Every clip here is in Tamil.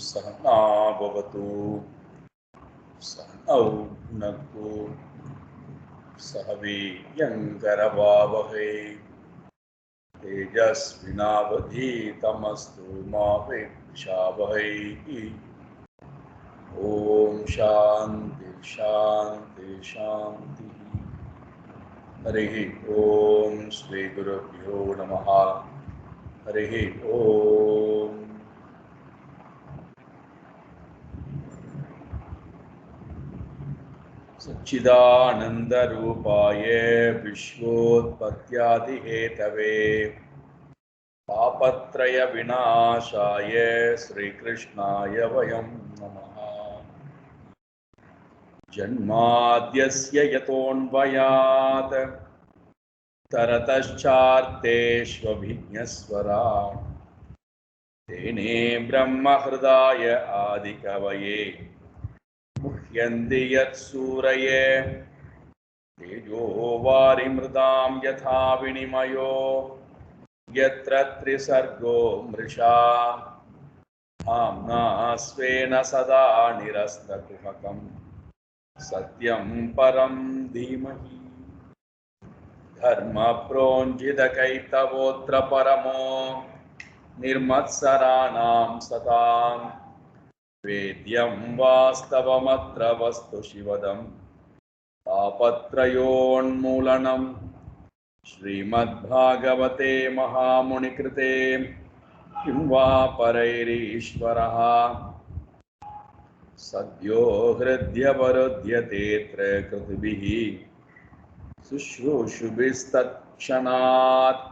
सहना भवतु सहनौ भुनक्तु सह वीर्यङ्करवावहै तेजस्विनावधीतमस्तु मा विद्विषावहै। ओम शांति शांति शांति। हरिः ओम श्री गुरुभ्यो नमः। हरिः ओम। सच्चिदानंदरूपाय विश्वोत्पत्त्यादिहेतवे तापत्रय विनाशाय श्रीकृष्णाय वयं नमः। जन्माद्यस्य यतोऽन्वयात् तरतश्चार्तेष्वभिज्ञस्वराट् तेने ब्रह्महृदाय आदिकवये मुह्यन्ति यत्सूरये तेजो वारिमृदां यथा विनिमयो यत्र त्रिसर्गो मृषा धाम्ना स्वेन सदा निरस्तकुहकम् सत्यं परं धीमहि। धर्मप्रोञ्जितकैतवोऽत्र परमो निर्मत्सराणां सतां वेद्यं वास्तवमत्र वस्तु शिवदं तापत्रयोन्मूलनं श्रीमद्भागवते महामुनिकृते किं वा परैरीश्वरः सद्यो हृद्यवरुध्यतेऽत्र कृतिभिः शुश्रूषुभिस्तत्क्षणात्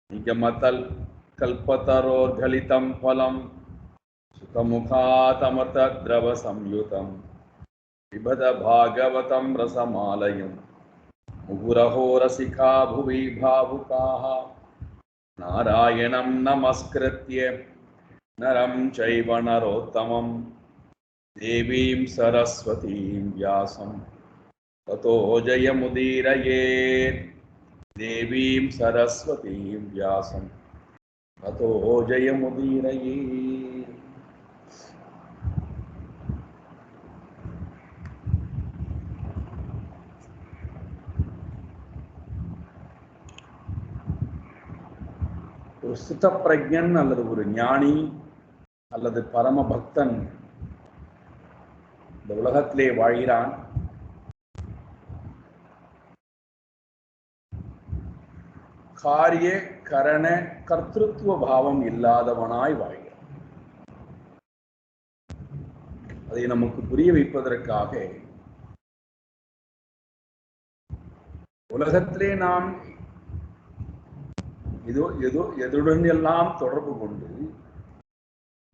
निगमकल्पतरोर्गलितं फलं सुखमुखातमृतद्रवसंयुतं पिबत भागवतं रसमालयं मुहुरहो रसिका भुवि भावुकाः नारायणं नमस्कृत्य नरं चैव नरोत्तमं देवीं सरस्वतीं व्यासं ततो जयमुदीरयेत्। देवीं सरस्वतीं व्यासं ततो जयमुदीरयेत्। ஒரு ஸ்திதப்பிரஜன் அல்லது ஒரு ஞானி அல்லது பரம பக்தன் இந்த உலகத்திலே வாழ்கிறான். காரிய கரண கர்த்திருவ பாவம் இல்லாதவனாய் வாழ்கிறான். அதை நமக்கு புரிய வைப்பதற்காக உலகத்திலே நாம் எதுடன் எல்லாம் தொடர்பு கொண்டு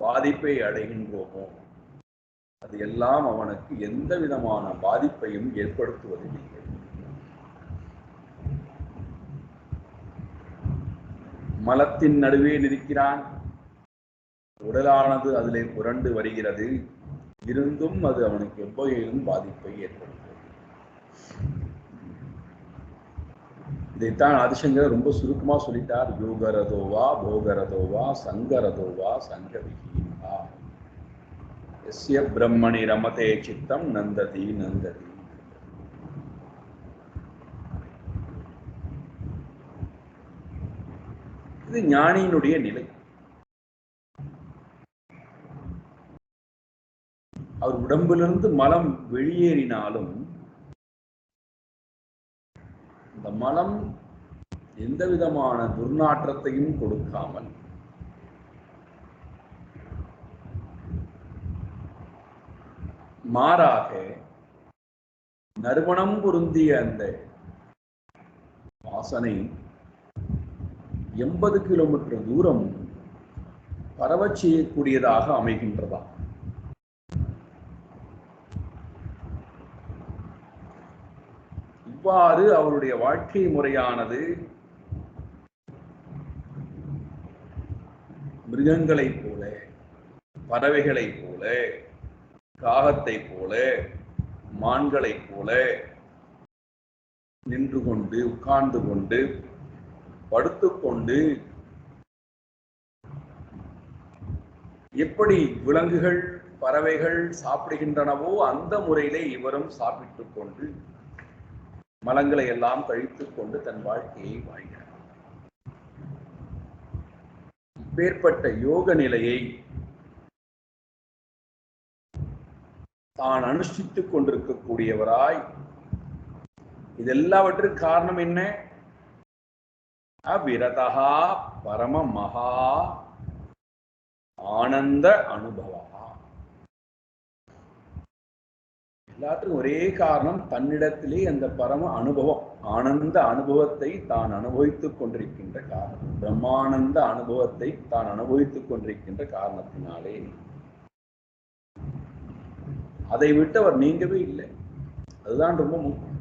பாதிப்பை அடைகின்றோமோ அது எல்லாம் அவனுக்கு எந்த விதமான பாதிப்பையும் ஏற்படுத்துவதில்லை. மலத்தின் நடுவே நிற்கிறான். உடலானது அதிலே புரண்டு வருகிறது. இருந்தும் அது அவனுக்கு எவ்வகையிலும் பாதிப்பை ஏற்படுத்தும். இதைத்தான் ஆதிசங்கர் ரொம்ப சுருக்கமா சொல்லிட்டார். யோகரதோவா போகரதோவா சங்கரதோவா சங்கவிஹீனா எஸ்ய பிரம்மணி ரமதே சித்தம் நந்ததி நந்ததி. இது ஞானியினுடைய நிலை. அவர் உடம்பிலிருந்து மலம் வெளியேறினாலும் இந்த மலம் எந்த விதமான துர்நாற்றத்தையும் கொடுக்காமல் மாறாக நறுமணம் பொருந்திய அந்த வாசனை 80 கிலோமீட்டர் தூரம் பரவச் செய்யக்கூடியதாக அமைகின்றதா. இவ்வாறு அவருடைய வாழ்க்கை முறையானது மிருகங்களைப் போல, பறவைகளைப் போல, காகத்தைப் போல, மான்களைப் போல நின்று கொண்டு, உட்கார்ந்து கொண்டு, படுத்துக்கொண்டு எப்படி விலங்குகள் பறவைகள் சாப்பிடுகின்றனவோ அந்த முறையிலே இவரும் சாப்பிட்டுக் கொண்டு மலங்களை எல்லாம் கழித்துக் கொண்டு தன் வாழ்க்கையை வாழ்கிறார். இப்பேற்பட்ட யோக நிலையை தான் அனுஷ்டித்துக் கொண்டிருக்கக்கூடியவராய், இதெல்லாவற்றுக்கு காரணம் என்ன? அவிரதா பரம மகா ஆனந்த அனுபவா. எல்லாத்துக்கும் ஒரே காரணம், தன்னிடத்திலே அந்த பரம அனுபவம், ஆனந்த அனுபவத்தை தான் அனுபவித்துக் கொண்டிருக்கின்ற காரணம், பிரம்மானந்த அனுபவத்தை தான் அனுபவித்துக் கொண்டிருக்கின்ற காரணத்தினாலே அதை விட்டு அவர் நீங்கவே இல்லை. அதுதான் ரொம்ப முக்கியம்.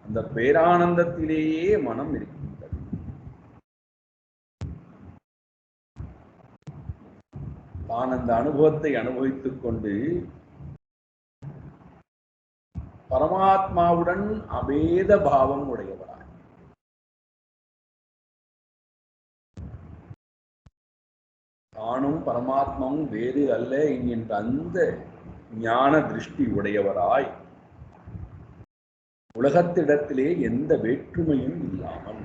அந்த பேரானந்தத்திலேயே மனம் இருக்கின்றது. தான் அந்த அனுபவத்தை அனுபவித்துக் கொண்டு பரமாத்மாவுடன் அபேத பாவம் உடையவராய், தானும் பரமாத்மாவும் வேறு அல்ல என்கின்ற அந்த ஞான திருஷ்டி உடையவராய், உலகத்திடத்திலே எந்த வேற்றுமையும் இல்லாமல்,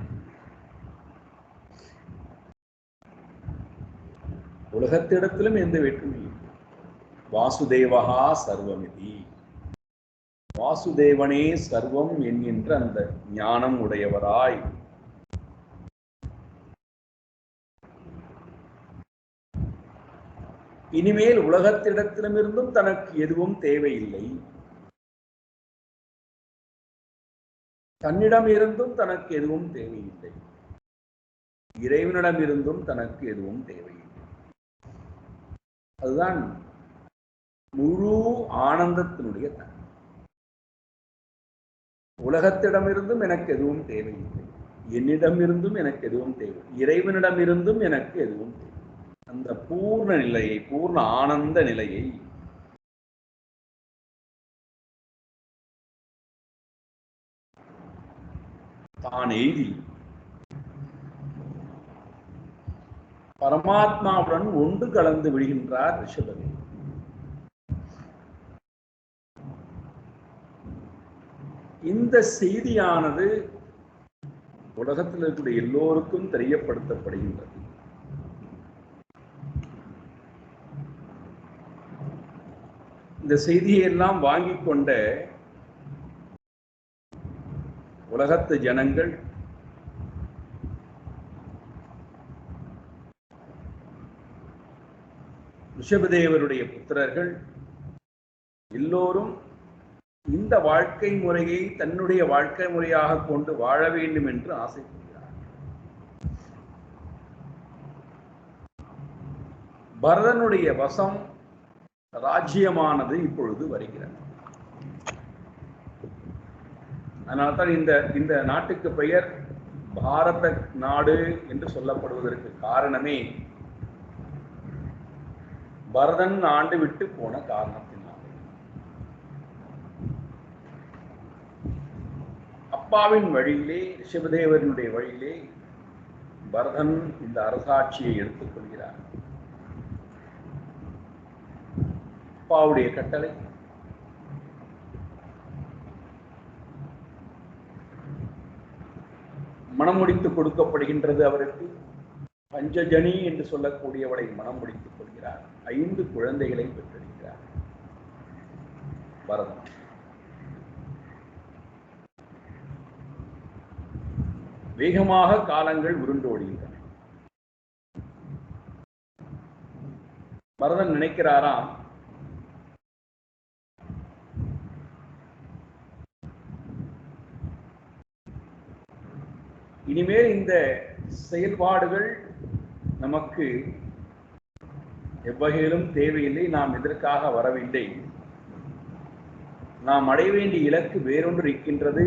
உலகத்திடத்திலும் எந்த வேற்றுமையும், வாசுதேவகா சர்வமிதி, வாசுதேவனே சர்வம் என்கின்ற அந்த ஞானம் உடையவராய், இனிமேல் உலகத்திடத்திலுமிருந்தும் தனக்கு எதுவும் தேவையில்லை, தன்னிடம் இருந்தும் தனக்கு எதுவும் தேவையில்லை, இறைவனிடம் இருந்தும் தனக்கு எதுவும் தேவையில்லை. அதுதான் முழு ஆனந்தத்தினுடைய தன்மை. உலகத்திடமிருந்தும் எனக்கு எதுவும் தேவையில்லை, என்னிடமிருந்தும் எனக்கு எதுவும் தேவை, இறைவனிடமிருந்தும் எனக்கு எதுவும் தேவை. அந்த பூர்ண நிலையை, பூர்ண ஆனந்த நிலையை தான் எய்தி பரமாத்மாவுடன் ஒன்று கலந்து விடுகின்றார் ரிஷபதேவர். இந்த செய்தியானது உலகத்தில் இருக்கக்கூடிய எல்லோருக்கும் தெரியப்படுத்தப்படுகின்றது. இந்த செய்தியை எல்லாம் வாங்கிக் கொண்ட உலகத்து ஜனங்கள் ரிஷபதேவருடைய புத்திரர்கள் எல்லோரும் இந்த வாழ்க்கை முறையை தன்னுடைய வாழ்க்கை முறையாக கொண்டு வாழ வேண்டும் என்று ஆசைப்படுகிறார். பரதனுடைய வசம் ராஜ்யமானது இப்பொழுது வருகிறது. அதனால்தான் இந்த நாட்டுக்கு பெயர் பாரத நாடு என்று சொல்லப்படுவதற்கு காரணமே பரதன் ஆண்டு விட்டு போன காரணத்தினால். அப்பாவின் வழியிலே, ரிஷபதேவனுடைய வழியிலே பரதன் இந்த அரசாட்சியை எடுத்துக் கொள்கிறார். அப்பாவுடைய கட்டளை, மனம் முடித்து கொடுக்கப்படுகின்றது அவருக்கு. பஞ்சஜனி என்று சொல்லக்கூடியவளை மனம் முடித்துக் கொள்கிறார். 5 குழந்தைகளை பெற்றெடுக்கிறார் பரதன். வேகமாக காலங்கள் உருண்டோடுகின்றன. பரதன் நினைக்கிறாராம், இனிமேல் இந்த செயல்பாடுகள் நமக்கு எவ்வகையிலும் தேவையில்லை, நாம் எதற்காக வரவில்லை, நாம் அடைய வேண்டிய இலக்கு வேறொன்று இருக்கின்றது.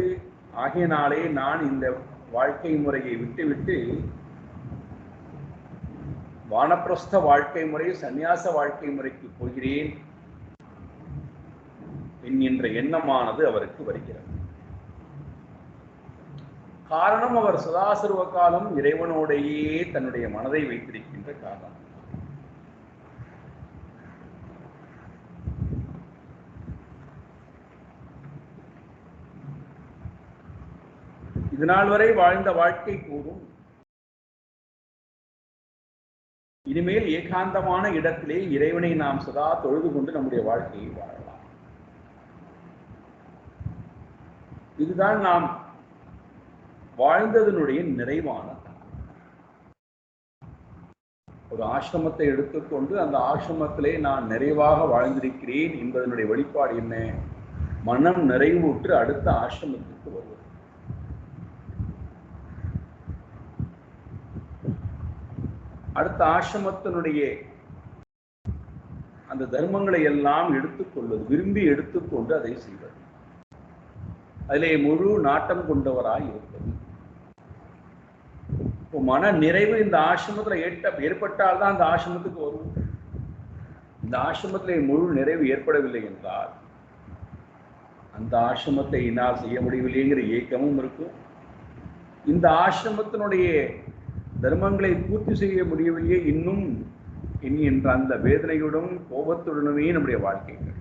ஆகையினாலே நான் இந்த வாழ்க்கை முறையை விட்டுவிட்டு வானப்பிரஸ்த வாழ்க்கை முறை, சந்நியாச வாழ்க்கை முறைக்கு போகிறேன் என்கின்ற எண்ணமானது அவருக்கு வருகிறது. காரணம், அவர் சதாசர்வ காலம் இறைவனோடையே தன்னுடைய மனதை வைத்திருக்கின்ற காரணம். இதனால் வரை வாழ்ந்த வாழ்க்கை கூறும் இனிமேல் ஏகாந்தமான இடத்திலே இறைவனை நாம் சதா தொழுது கொண்டு நம்முடைய வாழ்க்கையை வாழலாம். இதுதான் நாம் வாழ்ந்ததனுடைய நிறைவான. ஒரு ஆசிரமத்தை எடுத்துக்கொண்டு அந்த ஆசிரமத்திலே நான் நிறைவாக வாழ்ந்திருக்கிறேன் என்பதனுடைய வெளிப்பாடு என்ன? மனம் நிறைவுற்று அடுத்த ஆசிரமத்திற்கு வருவது. அடுத்த ஆசிரமத்தினுடைய அந்த தர்மங்களை எல்லாம் எடுத்துக்கொள்வது, விரும்பி எடுத்துக்கொண்டு அதை செய்வது, அதிலே முழு நாட்டம் கொண்டவராய் இருப்பது. மன நிறைவு இந்த ஆசிரமத்தில் ஏற்பட்டால் தான் அந்த ஆசிரமத்துக்கு வரும். இந்த ஆசிரமத்திலே முழு நிறைவு ஏற்படவில்லை என்றால் அந்த ஆசிரமத்தை என்னால் செய்ய முடியவில்லைங்கிற ஏக்கமும் இருக்கும். இந்த ஆசிரமத்தினுடைய தர்மங்களை பூர்த்தி செய்ய முடியவில்லையே இன்னும் என்ற அந்த வேதனையுடன் கோபத்துடனுமே நம்முடைய வாழ்க்கைகள்.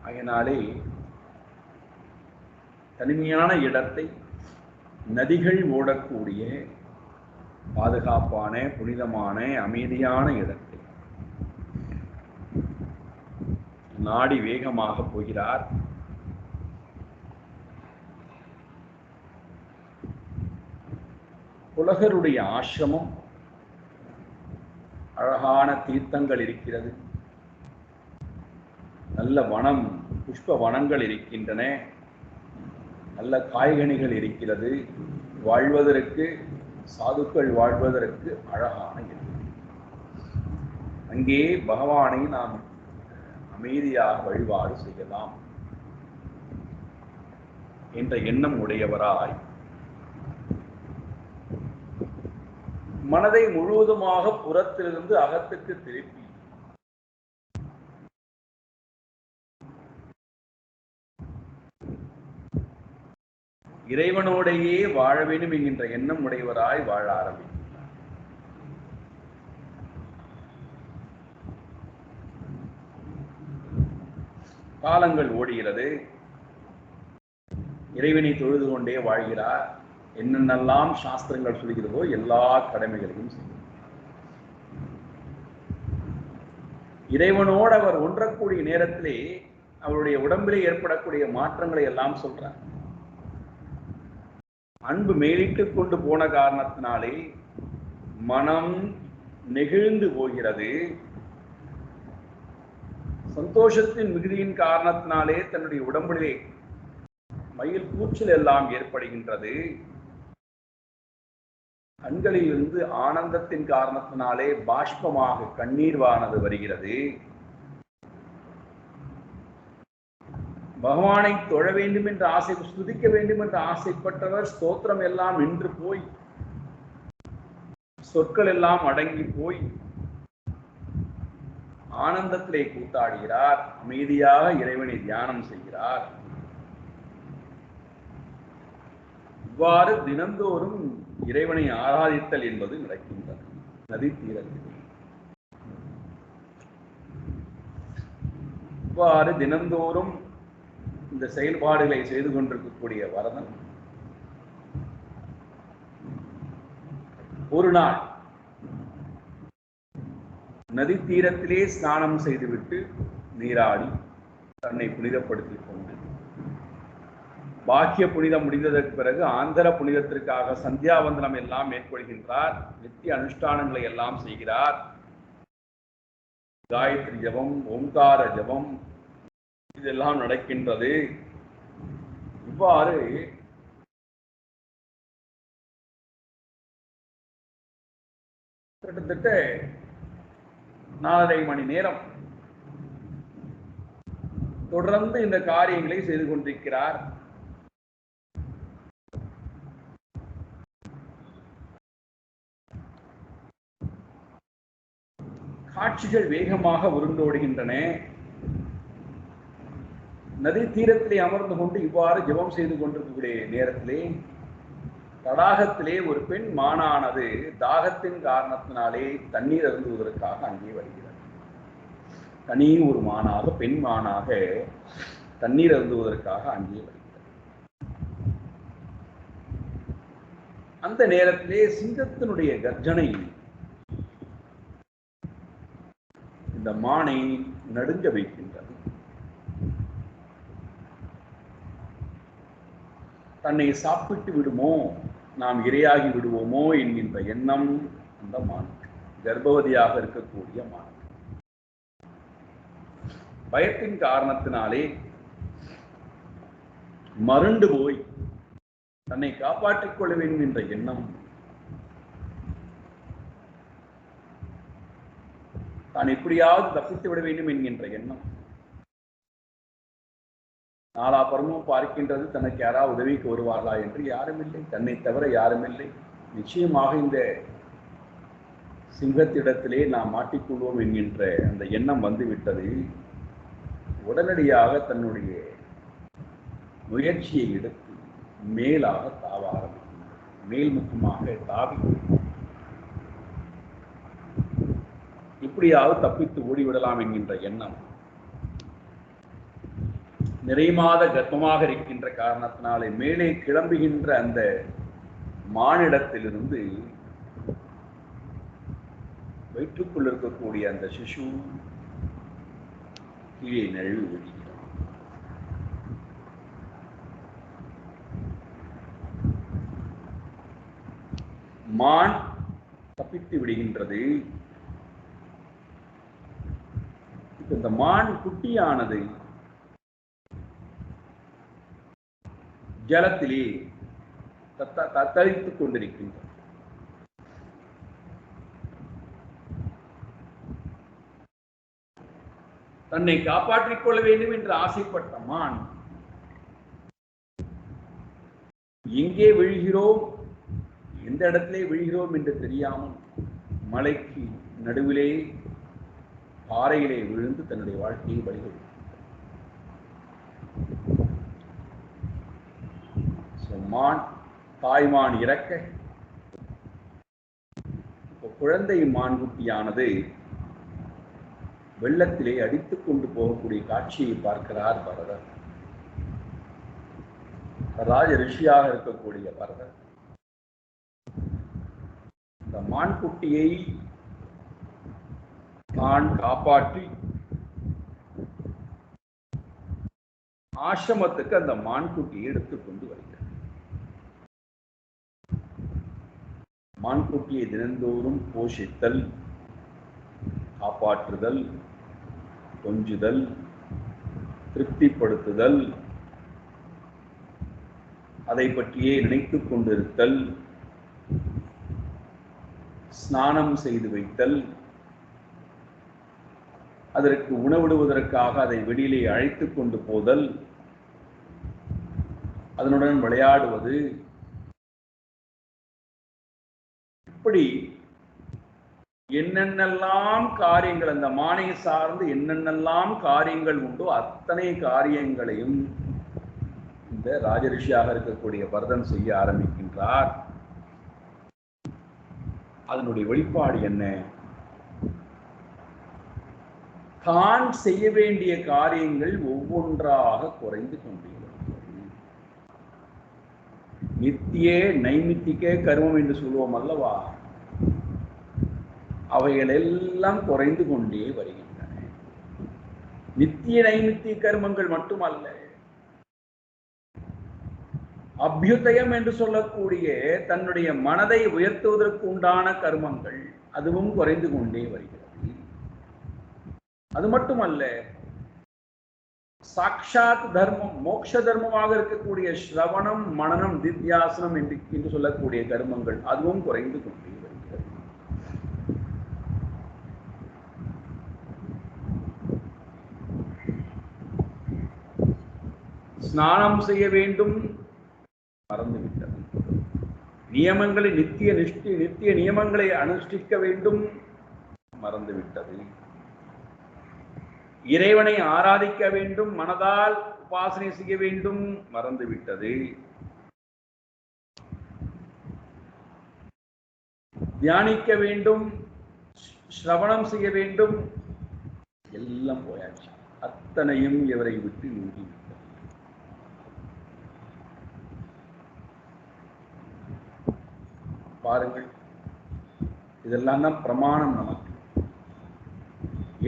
அதனாலே தனிமையான இடத்தை, நதிகள் ஓடக்கூடிய பாதுகாப்பான புனிதமான அமைதியான இடத்தை நாடி வேகமாக போகிறார். உலகருடைய ஆசிரமம், அழகான தீர்த்தங்கள் இருக்கிறது, நல்ல வனம், புஷ்ப வனங்கள் இருக்கின்றன, நல்ல காய்கனிகள் இருக்கிறது, வாழ்வதற்கு சாதுக்கள் வாழ்வதற்கு அழகான இடம். அங்கே பகவானை நாம் அமைதியாக வழிபாடு செய்யலாம் என்ற எண்ணம் உடையவராய் மனதை முழுவதுமாக புறத்திலிருந்து அகத்துக்கு திருப்பி இறைவனோடையே வாழ வேண்டும் என்கின்ற எண்ணம் உடையவராய் வாழ ஆரம்பித்தார். காலங்கள் ஓடுகிறது. இறைவனை தொழுது கொண்டே வாழ்கிறார். என்னென்னலாம் சாஸ்திரங்கள் சொல்கிறதோ எல்லா கடமைகளையும் செய்கிறார். இறைவனோடு அவர் ஒன்றக்கூடிய நேரத்திலே அவருடைய உடம்பிலே ஏற்படக்கூடிய மாற்றங்களை எல்லாம் சொல்றார். அன்பு மேலிட்டு கொண்டு போன காரணத்தினாலே மனம் நெகிழ்ந்து போகிறது. சந்தோஷத்தின் மிகுதியின் காரணத்தினாலே தன்னுடைய உடம்பிலே மயில் கூச்சல் எல்லாம் ஏற்படுகின்றது. கண்களில் இருந்து ஆனந்தத்தின் காரணத்தினாலே பாஷ்பமாக கண்ணீர் வானது வருகிறது. பகவானை தொழ வேண்டும் என்ற ஆசை, ஸ்துதிக்க வேண்டும் என்ற ஆசைப்பட்டவர் ஸ்தோத்திரம் எல்லாம் நின்று போய், சொற்கள் எல்லாம் அடங்கி போய் ஆனந்தத்திலே கூத்தாடுகிறார். அமைதியாக இறைவனை தியானம் செய்கிறார். இவ்வாறு தினந்தோறும் இறைவனை ஆராதித்தல் என்பது நடக்கின்றது நதி தீரத்தில். இவ்வாறு தினந்தோறும் இந்த செயல்பாடுகளை செய்து கொண்டிருக்கக்கூடிய வரதன் ஒரு நாள் நதி தீரத்திலே ஸ்நானம் செய்துவிட்டு நீராடி தன்னை புனிதப்படுத்திக் கொண்டு பாக்கிய புனிதம் முடிந்ததற்கு பிறகு ஆந்தர புனிதத்திற்காக சந்தியாவந்தனம் எல்லாம் மேற்கொள்கின்றார். நித்திய அனுஷ்டானங்களை எல்லாம் செய்கிறார். காயத்ரி ஜபம், ஓங்கார ஜபம் இதெல்லாம் நடக்கின்றது. இவ்வாறு கிட்டத்தட்ட 4.5 மணி நேரம் தொடர்ந்து இந்த காரியங்களை செய்து கொண்டிருக்கிறார். காட்சிகள் வேகமாக உருண்டோடுகின்றன. நதி தீரத்திலே அமர்ந்து கொண்டு இவ்வாறு ஜெபம் செய்து கொண்டிருக்கக்கூடிய நேரத்திலே தடாகத்திலே ஒரு பெண் மானானது தாகத்தின் காரணத்தினாலே தண்ணீர் அருந்துவதற்காக அங்கே வருகிறது. தனி ஒரு மானாக பெண் மானாக தண்ணீர் அருந்துவதற்காக அங்கே வருகிறது. அந்த நேரத்திலே சிங்கத்தினுடைய கர்ஜனை இந்த மானை நடுங்க வைக்கின்றது. தன்னை சாப்பிட்டு விடுமோ, நாம் இரையாகி விடுவோமோ என்கின்ற எண்ணம் அந்த மான், கர்ப்பவதியாக இருக்கக்கூடிய மான். பயத்தின் காரணத்தினாலே மருண்டு போய் தன்னை காப்பாற்றிக் கொள்ள வேண்டும் என்ற எண்ணம், தான் எப்படியாவது தப்பித்து விட வேண்டும் என்கின்ற எண்ணம் நாலாபுறமும் பார்க்கின்றது. தனக்கு யாராவது உதவிக்கு வருவார்களா என்று யாரும் இல்லை, தன்னை தவிர யாரும் இல்லை. நிச்சயமாக இந்த சிங்கத்திடத்திலே நாம் மாட்டிக்கொள்வோம் என்கின்ற அந்த எண்ணம் வந்துவிட்டது. உடனடியாக தன்னுடைய முயற்சியை எடுத்து மேலாக தாவ ஆரம்பிக்கின்றது. மேல்முகமாக தாவி இப்படியாவது தப்பித்து ஓடிவிடலாம் என்கின்ற எண்ணம், நிறைமாத கர்ப்பமாக இருக்கின்ற காரணத்தினாலே மேலே கிளம்புகின்ற அந்த மானிடத்திலிருந்து வயிற்றுக்குள் இருக்கக்கூடிய அந்த சிசு கீழே நழுவி விடுகிறது. மான் தப்பித்து விடுகின்றது. இந்த மான் குட்டியானது ஜலத்திலே தத்தளித்துக் கொண்டிருக்கின்றது. தன்னை காப்பாற்றிக் கொள்ள வேண்டும் என்று ஆசைப்பட்ட மான் எங்கே விழுகிறோம், எந்த இடத்திலே விழுகிறோம் என்று தெரியாமல் மலைக்கு நடுவிலே பாறையிலே விழுந்து தன்னுடைய வாழ்க்கையை பலிகொடுக்கும். மான், தாய்மான் இறக்க குழந்தை மான்குட்டியானது வெள்ளத்திலே அடித்துக் கொண்டு போகக்கூடிய காட்சியை பார்க்கிறார் பரதர். ராஜ ரிஷியாக இருக்கக்கூடிய பரதர் இந்த மான்குட்டியை தான் காப்பாற்றி ஆசிரமத்துக்கு அந்த மான்குட்டியை எடுத்துக்கொண்டு வருகிறார். மான்குட்டியை தினந்தோறும் போஷித்தல், காப்பாற்றுதல், கொஞ்சுதல், திருப்திப்படுத்துதல், அதை பற்றியே நினைத்துக் கொண்டிருத்தல், ஸ்நானம் செய்து வைத்தல், அதற்கு உணவிடுவதற்காக அதை வெளியிலே அழைத்துக் கொண்டு போதல், அதனுடன் விளையாடுவது, இப்படி என்னென்னலாம் காரியங்கள் அந்த மானை சார்ந்து என்னென்னலாம் காரியங்கள் உண்டோ அத்தனை காரியங்களையும் இந்த ராஜரிஷியாக இருக்கக்கூடிய பரதன் செய்ய ஆரம்பிக்கின்றார். அதனுடைய வெளிப்பாடு என்ன? தான் செய்ய வேண்டிய காரியங்கள் ஒவ்வொன்றாக குறைந்து கொண்டே நித்திய நைமித்திக கர்மம் என்று சொல்லுவோம் அல்லவா, அவைகள் எல்லாம் குறைந்து கொண்டே வருகின்றன. நித்திய நைமித்திய கர்மங்கள் மட்டுமல்ல, அபியுதயம் என்று சொல்லக்கூடிய தன்னுடைய மனதை உயர்த்துவதற்கு உண்டான கர்மங்கள் அதுவும் குறைந்து கொண்டே வருகிறது. அது மட்டுமல்ல, சாட்சாத் தர்மம், மோட்ச தர்மமாக இருக்கக்கூடிய ஸ்ரவணம், மனனம், தித்யாசனம் என்று சொல்லக்கூடிய கர்மங்கள் அதுவும் குறைந்து கொண்டே வருகிறது. ஸ்நானம் செய்ய வேண்டும், மறந்துவிட்டது. நியமங்களை நித்திய நியமங்களை அனுஷ்டிக்க வேண்டும், மறந்துவிட்டது. இறைவனை ஆராதிக்க வேண்டும், மனதால் உபாசனை செய்ய வேண்டும், மறந்துவிட்டது. தியானிக்க வேண்டும், ஸ்ரவணம் செய்ய வேண்டும், எல்லாம் போயாச்சு. அத்தனையும் இவரை விட்டு நீங்கிவிட்டது. பாருங்கள், இதெல்லாம் தான் பிரமாணம் நமக்கு.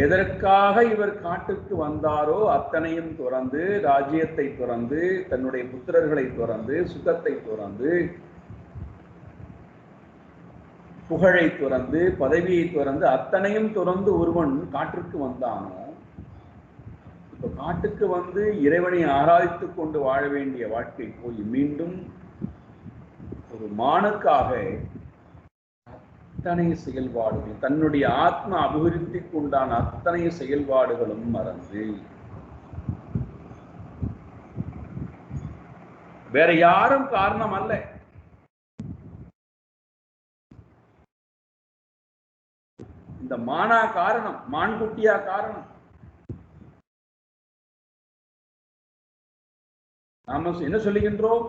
எதற்காக இவர் காட்டுக்கு வந்தாரோ அத்தனையும் துறந்து, ராஜ்யத்தை துறந்து, தன்னுடைய புத்திரர்களை துறந்து, சுகத்தை துறந்து, புகழை துறந்து, பதவியை துறந்து, அத்தனையும் துறந்து ஒருவன் காட்டிற்கு வந்தானோ, இப்ப காட்டுக்கு வந்து இறைவனை ஆராதித்துக் கொண்டு வாழ வேண்டிய வாழ்க்கை போய் மீண்டும் ஒரு மானுக்காக அத்தனை செயல்பாடுகள், தன்னுடைய ஆத்ம அபிவிருத்திக்கு உண்டான அத்தனை செயல்பாடுகளும் மறந்து வேற யாரும் காரணம் அல்ல. இந்த மானா காரணம், மான்குட்டியா காரணம். நாம என்ன சொல்லுகின்றோம்?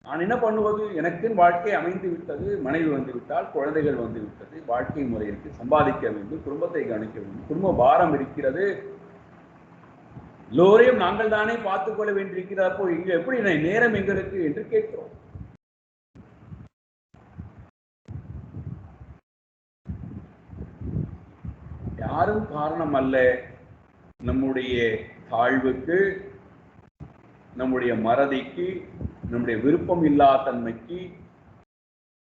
நான் என்ன பண்ணுவது? எனக்கு வாழ்க்கை அமைந்து விட்டது, மனைவி வந்து விட்டால், குழந்தைகள் வந்து விட்டது, வாழ்க்கை முறை இருக்கு, சம்பாதிக்க வேண்டும், குடும்பத்தை கவனிக்க வேண்டும், குடும்ப பாரம் இருக்கிறது, எல்லோரையும் நாங்கள் தானே பார்த்துக் கொள்ள வேண்டியிருக்கிறப்போ இங்க எப்படி நேரம் எங்களுக்கு என்று கேட்கிறோம். யாரும் காரணம் அல்ல. நம்முடைய தாழ்வுக்கு, நம்முடைய மறதிக்கு, நம்முடைய விருப்பம் இல்லா தன்மைக்கு,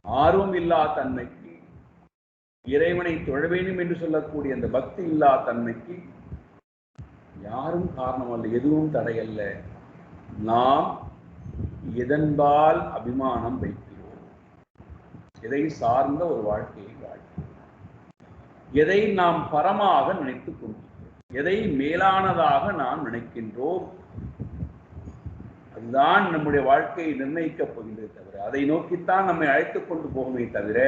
ஆர்வம் இல்லா தன்மைக்கு, இறைவனை தொழ வேண்டும் என்று சொல்லக்கூடிய அந்த பக்தி இல்லா தன்மைக்கு யாரும் காரணம் அல்ல, எதுவும் தடையல்ல. நாம் எதன்பால் அபிமானம் வைக்கிறோம், எதை சார்ந்த ஒரு வாழ்க்கையை வாழ்க்கிறோம், எதை நாம் பரமாக நினைத்துக் கொண்டிருக்கிறோம், எதை மேலானதாக நாம் நினைக்கின்றோம், அதுதான் நம்முடைய வாழ்க்கையை நிர்ணயிக்கப் போகின்றே தவிர, அதை நோக்கித்தான் நம்மை அழைத்துக் கொண்டு போகுமே தவிர,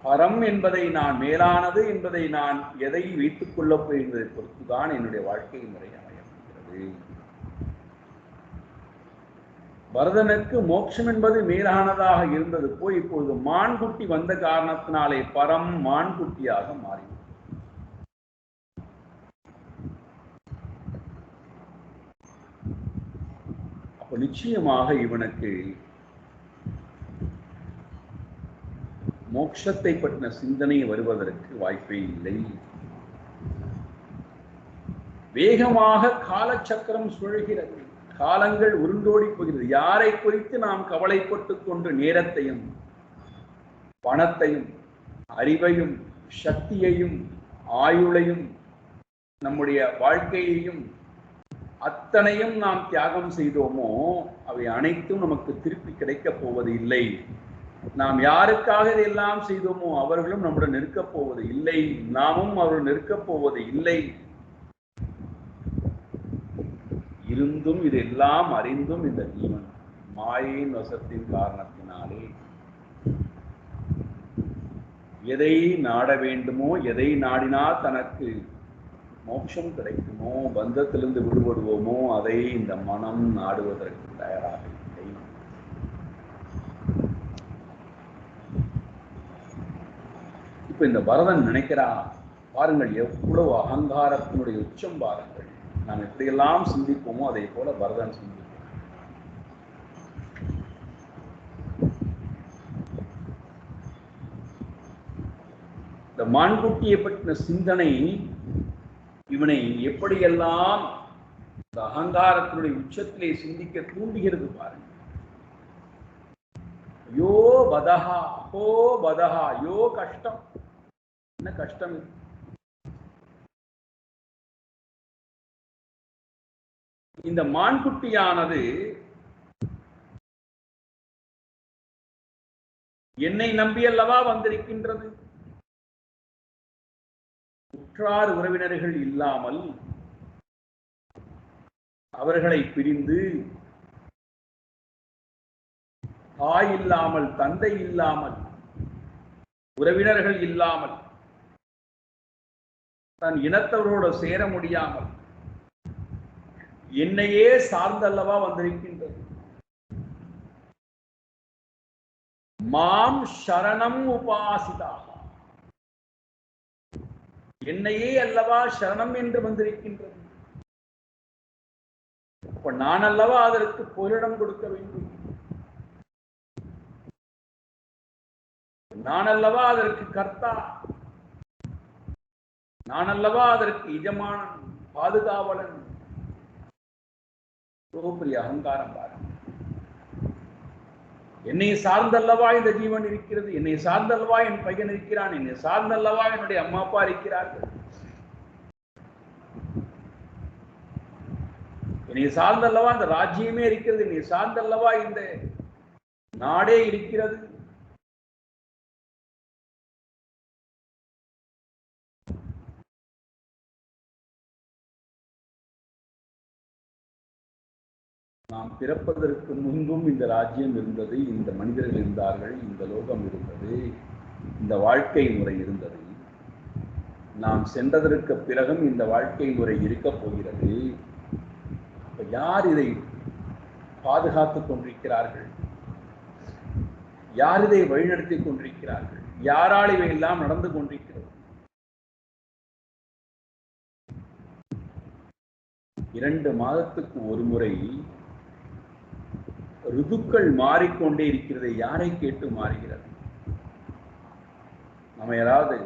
பரம் என்பதை நான், மேலானது என்பதை நான் எதை வைத்துக் கொள்ளப் போகின்றதை பொறுத்துதான் என்னுடைய வாழ்க்கை முறை அமையப்படுகிறது. பரதனுக்கு மோட்சம் என்பது மேலானதாக இருந்தது போய் இப்பொழுது மான்குட்டி வந்த காரணத்தினாலே பரம் மான்குட்டியாக மாறிவிட்டது. அப்ப நிச்சயமாக இவனுக்கு மோட்சத்தை பற்றின சிந்தனை வருவதற்கு வாய்ப்பே இல்லை. வேகமாக காலச்சக்கரம் சுழல்கிறது, காலங்கள் உருண்டோடி போகிறது. யாரை குறித்து நாம் கவலைப்பட்டுக் கொண்டு நேரத்தையும் பணத்தையும் அறிவையும் சக்தியையும் ஆயுளையும் நம்முடைய வாழ்க்கையையும் அத்தனையும் நாம் தியாகம் செய்தோமோ அவை அனைத்தும் நமக்கு திருப்பி கிடைக்கப் போவது இல்லை. நாம் யாருக்காக இதையெல்லாம் செய்தோமோ அவர்களும் நம்முடன் நிற்கப் போவது இல்லை, நாமும் அவர்கள் நிற்கப் போவது இல்லை. இருந்தும் இதெல்லாம் அறிந்தும் இந்த ஜீவன் மாயின் வசத்தின் காரணத்தினாலே எதை நாட வேண்டுமோ, எதை நாடினால் தனக்கு மோட்சம் கிடைக்குமோ, பந்தத்திலிருந்து விடுபடுவோமோ அதை இந்த மனம் நாடுவதற்கு தயாராக இல்லை. இப்ப இந்த பரதன் நினைக்கிறான், பாருங்கள் எவ்வளவு அகங்காரத்தினுடைய உச்சம் பாருங்கள். நாம் எப்படியெல்லாம் சிந்திப்போமோ அதே போல பரதன் சிந்திப்போம். இந்த மான்குட்டியை பற்றின சிந்தனை இவனை எப்படியெல்லாம் இந்த அகங்காரத்தினுடைய உச்சத்திலே சிந்திக்க தூண்டுகிறது பாருங்க. யோ பதஹா, ஹோ பதஹா, யோ கஷ்டம். என்ன கஷ்டம்? இந்த மான்குட்டியானது என்னை நம்பி அல்லவா வந்திருக்கின்றது. உற்றார் உறவினர்கள் இல்லாமல், அவர்களை பிரிந்து, தாய் இல்லாமல், தந்தை இல்லாமல், உறவினர்கள் இல்லாமல், தன் இனத்தவரோடு சேர முடியாமல் என்னையே சார்ந்தல்லவா வந்திருக்கின்றது. மாம் சரணம் உபாசிதாக, என்னையே அல்லவா சரணம் என்று வந்திருக்கின்றது. அப்ப நான் அல்லவா அதற்கு பொருளிடம் கொடுக்க வேண்டும். நான் அல்லவா அதற்கு கர்த்தா, நான் அல்லவா அதற்கு எஜமானன், பாதுகாவலன். பெரிய அகங்காரம் பாருங்க. என்னை சார்ந்தல்லவா இந்த ஜீவன் இருக்கிறது, என்னை சார்ந்தல்லவா என் பையன் இருக்கிறான், என்னை சார்ந்தல்லவா என்னுடைய அம்மா அப்பா இருக்கிறார்கள், என்னை சார்ந்தல்லவா இந்த ராஜ்யமே இருக்கிறது, என்னை சார்ந்தல்லவா இந்த நாடே இருக்கிறது. நாம் பிறப்பதற்கு முன்பும் இந்த ராஜ்யம் இருந்தது, இந்த மனிதர்கள் இருந்தார்கள், இந்த லோகம் இருந்தது, இந்த வாழ்க்கை முறை இருந்தது. நாம் சென்றதற்கு பிறகும் இந்த வாழ்க்கை முறை இருக்கப் போகிறது. யார் இதை பாதுகாத்துக் கொண்டிருக்கிறார்கள்? யார் இதை வழிநடத்திக் கொண்டிருக்கிறார்கள்? யாரால் இவையெல்லாம் நடந்து கொண்டிருக்கிறது? 2 மாதத்துக்கு ஒரு முறை ருதுக்கள் மாறிக்கொண்டே இருக்கிறது. யாரை கேட்டு மாறுகிறது? நம்ம யாராவது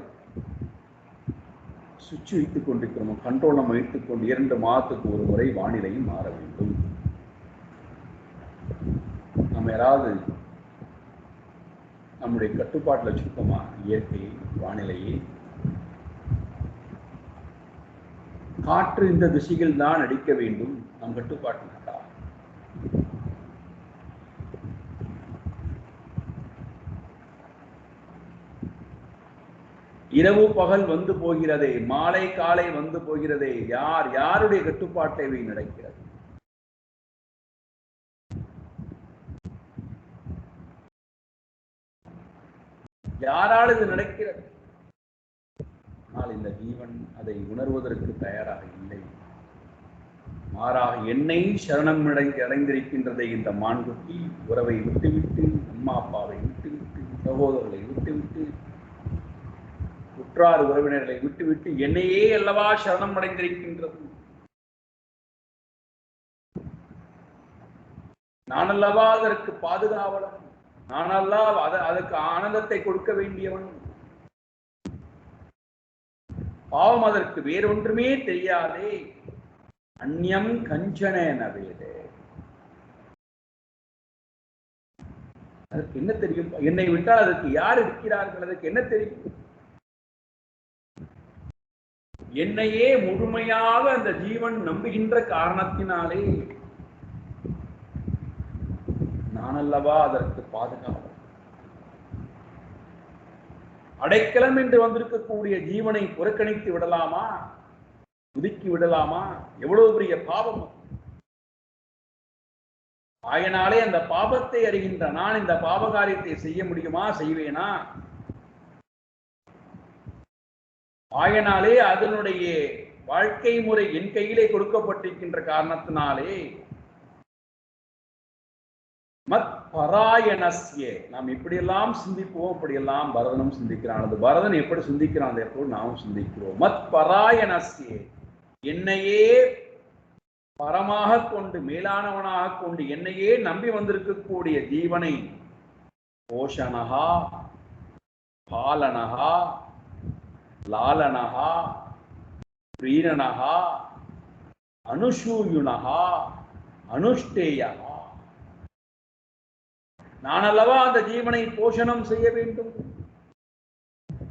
சுவிட்ச் வைத்துக் கொண்டிருக்கிறோம், கண்ட்ரோல் நம்ம வைத்துக் கொண்டு 2 மாதத்துக்கு ஒரு முறை வானிலையும் மாற வேண்டும். நம்ம யாராவது நம்முடைய கட்டுப்பாட்டில் வச்சிருக்கோமா? இயற்கையை, வானிலையை. காற்று இந்த திசையில் தான் அடிக்க வேண்டும், நம் கட்டுப்பாட்டில் இருக்கா? இரவு பகல் வந்து போகிறதே, மாலை காலை வந்து போகிறதே, யாருடைய கட்டுப்பாட்டை நடக்கிறது? யாரால் இது நடக்கிறது? ஆனால் இந்த ஜீவன் அதை உணர்வதற்கு தயாராக இல்லை. மாறாக என்னை சரணம் அடைந்திருக்கின்றதை இந்த மான்குட்டி உறவை விட்டுவிட்டு, அம்மா அப்பாவை விட்டுவிட்டு, சகோதரர்களை விட்டுவிட்டு, உற்றார் உறவினர்களை விட்டுவிட்டு என்னையே அல்லவா சரணம் அடைந்திருக்கின்றது. நான் அல்லவா அதற்கு பாதுகாவலன், நான் அல்லவா அதற்கு ஆனந்தத்தை கொடுக்க வேண்டியவன். பாவம் அதற்கு வேறொன்றுமே தெரியாதே. அந்நியம் கஞ்சன நவேதே. அதற்கு என்ன தெரியும்? என்னை விட்டால் அதற்கு யார் இருக்கிறார்கள்? அதற்கு என்ன தெரியும்? என்னையே முழுமையாக அந்த ஜீவன் நம்புகின்ற காரணத்தினாலே நான் அல்லவா அதற்கு பாதுகாப்பு. அடைக்கலம் என்று வந்திருக்கக்கூடிய ஜீவனை புறக்கணித்து விடலாமா? ஒதுக்கி விடலாமா? எவ்வளவு பெரிய பாவம்! ஆயனாலே அந்த பாபத்தை அறிகின்ற நான் இந்த பாவகாரியத்தை செய்ய முடியுமா? செய்வேனா? ஆயனாலே அதனுடைய வாழ்க்கை முறை என் கையிலே கொடுக்கப்பட்டிருக்கின்ற காரணத்தினாலே மத் பராயணஸ்ய நாம் எப்படியெல்லாம் சிந்திப்போம், அப்படியெல்லாம் பரதனும் சிந்திக்கிறான். அது பரதன் எப்படி சிந்திக்கிறான், அதே போல் நாமும் சிந்திக்கிறோம். மத் பராயணஸ்ய என்னையே பரமாக கொண்டு, மேலானவனாக கொண்டு, என்னையே நம்பி வந்திருக்கக்கூடிய ஜீவனை போஷணஹா, பாலனஹா, லாலனஹா, பிரீரணஹா, அனுஷூயுனஹா, அனுஷ்டேயஹா. நான் அல்லவா அந்த ஜீவனை போஷணம் செய்ய வேண்டும்,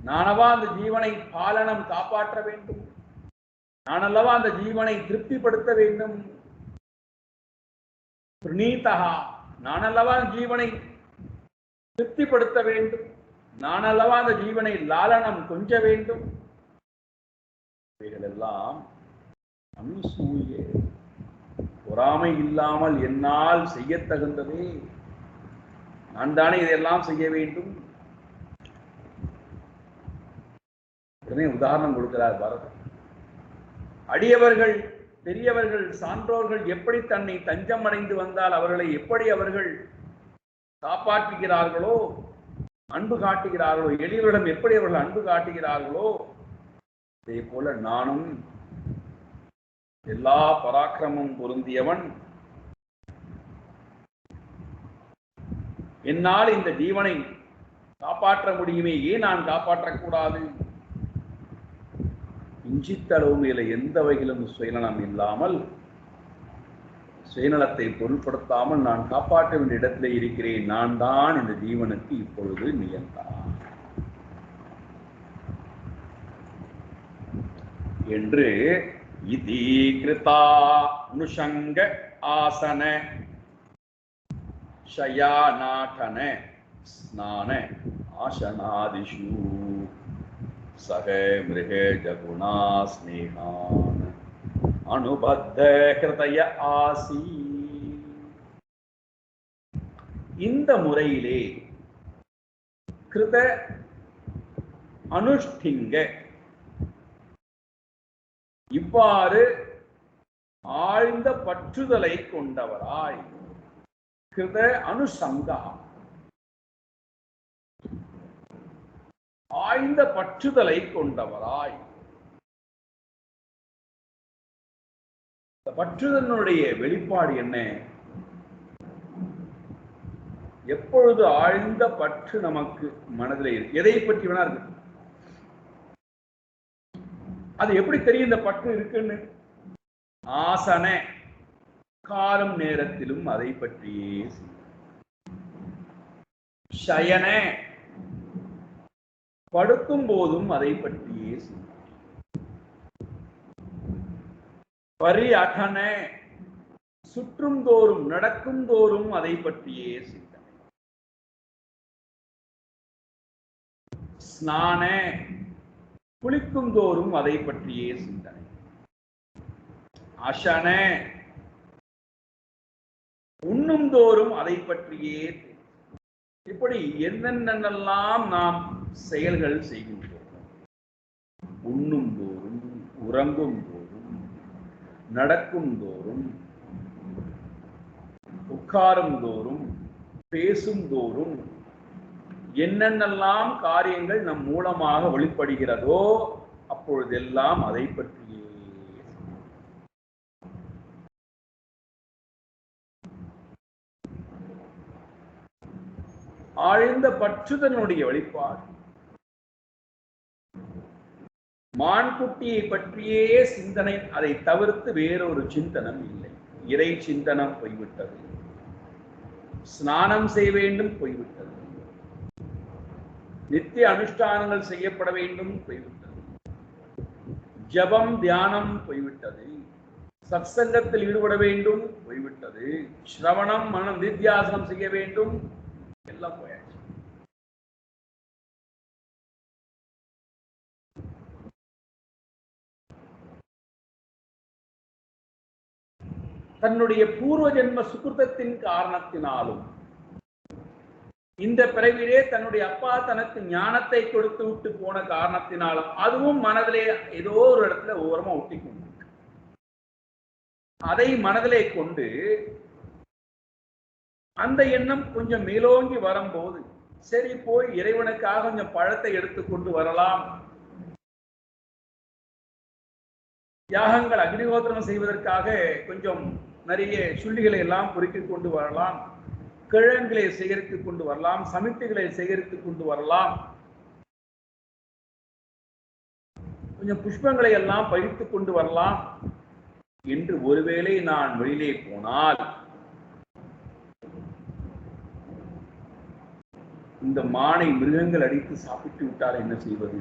நானவா அந்த ஜீவனை பாலனம் காப்பாற்ற வேண்டும், நான் அல்லவா அந்த ஜீவனை திருப்திப்படுத்த வேண்டும். பிரணீதஹா, நான் அல்லவா ஜீவனை திருப்திப்படுத்த வேண்டும், நான் அல்லவா அந்த ஜீவனை லாலனம் கொஞ்ச வேண்டும். இவைகளெல்லாம் அனுசூய, பொறாமை இல்லாமல் என்னால் செய்ய தகுந்ததே, நான் தானே இதையெல்லாம் செய்ய வேண்டும். உடனே உதாரணம் கொடுக்கிறார் பரதன். அடியவர்கள், பெரியவர்கள், சான்றோர்கள் எப்படி தன்னை தஞ்சம் அடைந்து வந்தால் அவர்களை எப்படி அவர்கள் காப்பாற்றுகிறார்களோ, அன்பு காட்டுகிறார்களோ, எளியவரிடம் எப்படி அவர்கள் அன்பு காட்டுகிறார்களோ, அதே போல நானும் எல்லா பராக்கிரமும் பொருந்தியவன், என்னால் இந்த ஜீவனை காப்பாற்ற முடியுமே, ஏன் நான் காப்பாற்றக்கூடாது? கிஞ்சித்தளவு மேல எந்த வகையிலும் சுயநலம் இல்லாமல், சுயநலத்தை பொருட்படுத்தாமல் நான் காப்பாற்ற வேண்டிய இடத்திலே இருக்கிறேன். நான் தான் இந்த ஜீவனுக்கு இப்பொழுது நியந்தான் என்று இதி கிருதா அனுஷங்க ஆசன शयानाटन स्नान आशनादिषु सह मृग जगुणा स्नेहान अनुबद्ध हृदय आसी. இந்த முறையிலே கிருத அனுஷ்டிங்க இவ்வாறு ஆழ்ந்த பற்றுதலை கொண்டவராய், கிருத அனுசங்கா ஆழ்ந்த பற்றுதலை கொண்டவராய், பற்றுதனுடைய வெளிப்பாடு என்ன? எப்பொழுது ஆழ்ந்த பற்று நமக்கு மனதில் இருக்கு, எதை பற்றி வேணா இருக்கு, அது எப்படி தெரியும் இந்த பற்று இருக்குன்னு? ஆசன காலம் நேரத்திலும் அதை பற்றியே, சயன படுத்தும் போதும் அதை பற்றியே, பரியடன சுற்றும் தோறும் நடக்கும் தோறும் அதை பற்றியே சிந்தனை, ஸ்நான குளிக்கும் தோறும் அதை பற்றியே சிந்தனை, அசன உண்ணும் தோறும் அதை பற்றியே. இப்படி என்னென்னெல்லாம் நாம் செயல்கள் செய்கின்றோம், உண்ணும் தோறும், உறங்கும் தோறும், நடக்கும் தோறும், உட்காரும் தோறும், பேசும் தோறும், என்னென்னெல்லாம் காரியங்கள் நம் மூலமாக வெளிப்படுகிறதோ அப்பொழுதெல்லாம் அதை பற்றியே. ஆழ்ந்த பற்றுதனுடைய வெளிப்பாடு. மான்குட்டியை பற்றியே சிந்தனை, அதை தவிர்த்து வேறொரு சிந்தனம் இல்லை. இறை சிந்தனம் போய்விட்டது, ஸ்நானம் செய்ய வேண்டும் போய்விட்டது, நித்திய அனுஷ்டானங்கள் செய்யப்பட வேண்டும் போய்விட்டது, ஜபம் தியானம் போய்விட்டது, சத்சங்கத்தில் ஈடுபட வேண்டும் போய்விட்டது, ஸ்ரவணம் மனம் நித்தியாசனம் செய்ய வேண்டும் எல்லாம் போயாச்சு. தன்னுடைய பூர்வ ஜென்ம சுகிருதத்தின் காரணத்தினாலும், இந்த பிறவிலே தன்னுடைய அப்பா தனக்கு ஞானத்தை கொடுத்து விட்டு போன காரணத்தினாலும், அதுவும் மனதிலே ஏதோ ஒரு இடத்துல ஓரமா ஒட்டி கொண்டு, அதை மனதிலே கொண்டு அந்த எண்ணம் கொஞ்சம் மேலோங்கி வரும்போது, சரி போய் இறைவனுக்காக கொஞ்சம் பழத்தை எடுத்துக்கொண்டு வரலாம், யாகங்கள் அக்னிஹோத்திரம் செய்வதற்காக கொஞ்சம் நிறைய சுள்ளிகளை எல்லாம் பொறுக்கிக் கொண்டு வரலாம், கிழங்குகளை சேகரித்துக் கொண்டு வரலாம், சமிட்டுகளை சேகரித்துக் கொண்டு வரலாம், கொஞ்சம் புஷ்பங்களை எல்லாம் பறித்துக் கொண்டு வரலாம் என்று ஒருவேளை நான் வெளியிலே போனால், இந்த மானை மிருகங்கள் அடித்து சாப்பிட்டு விட்டால் என்ன செய்வது?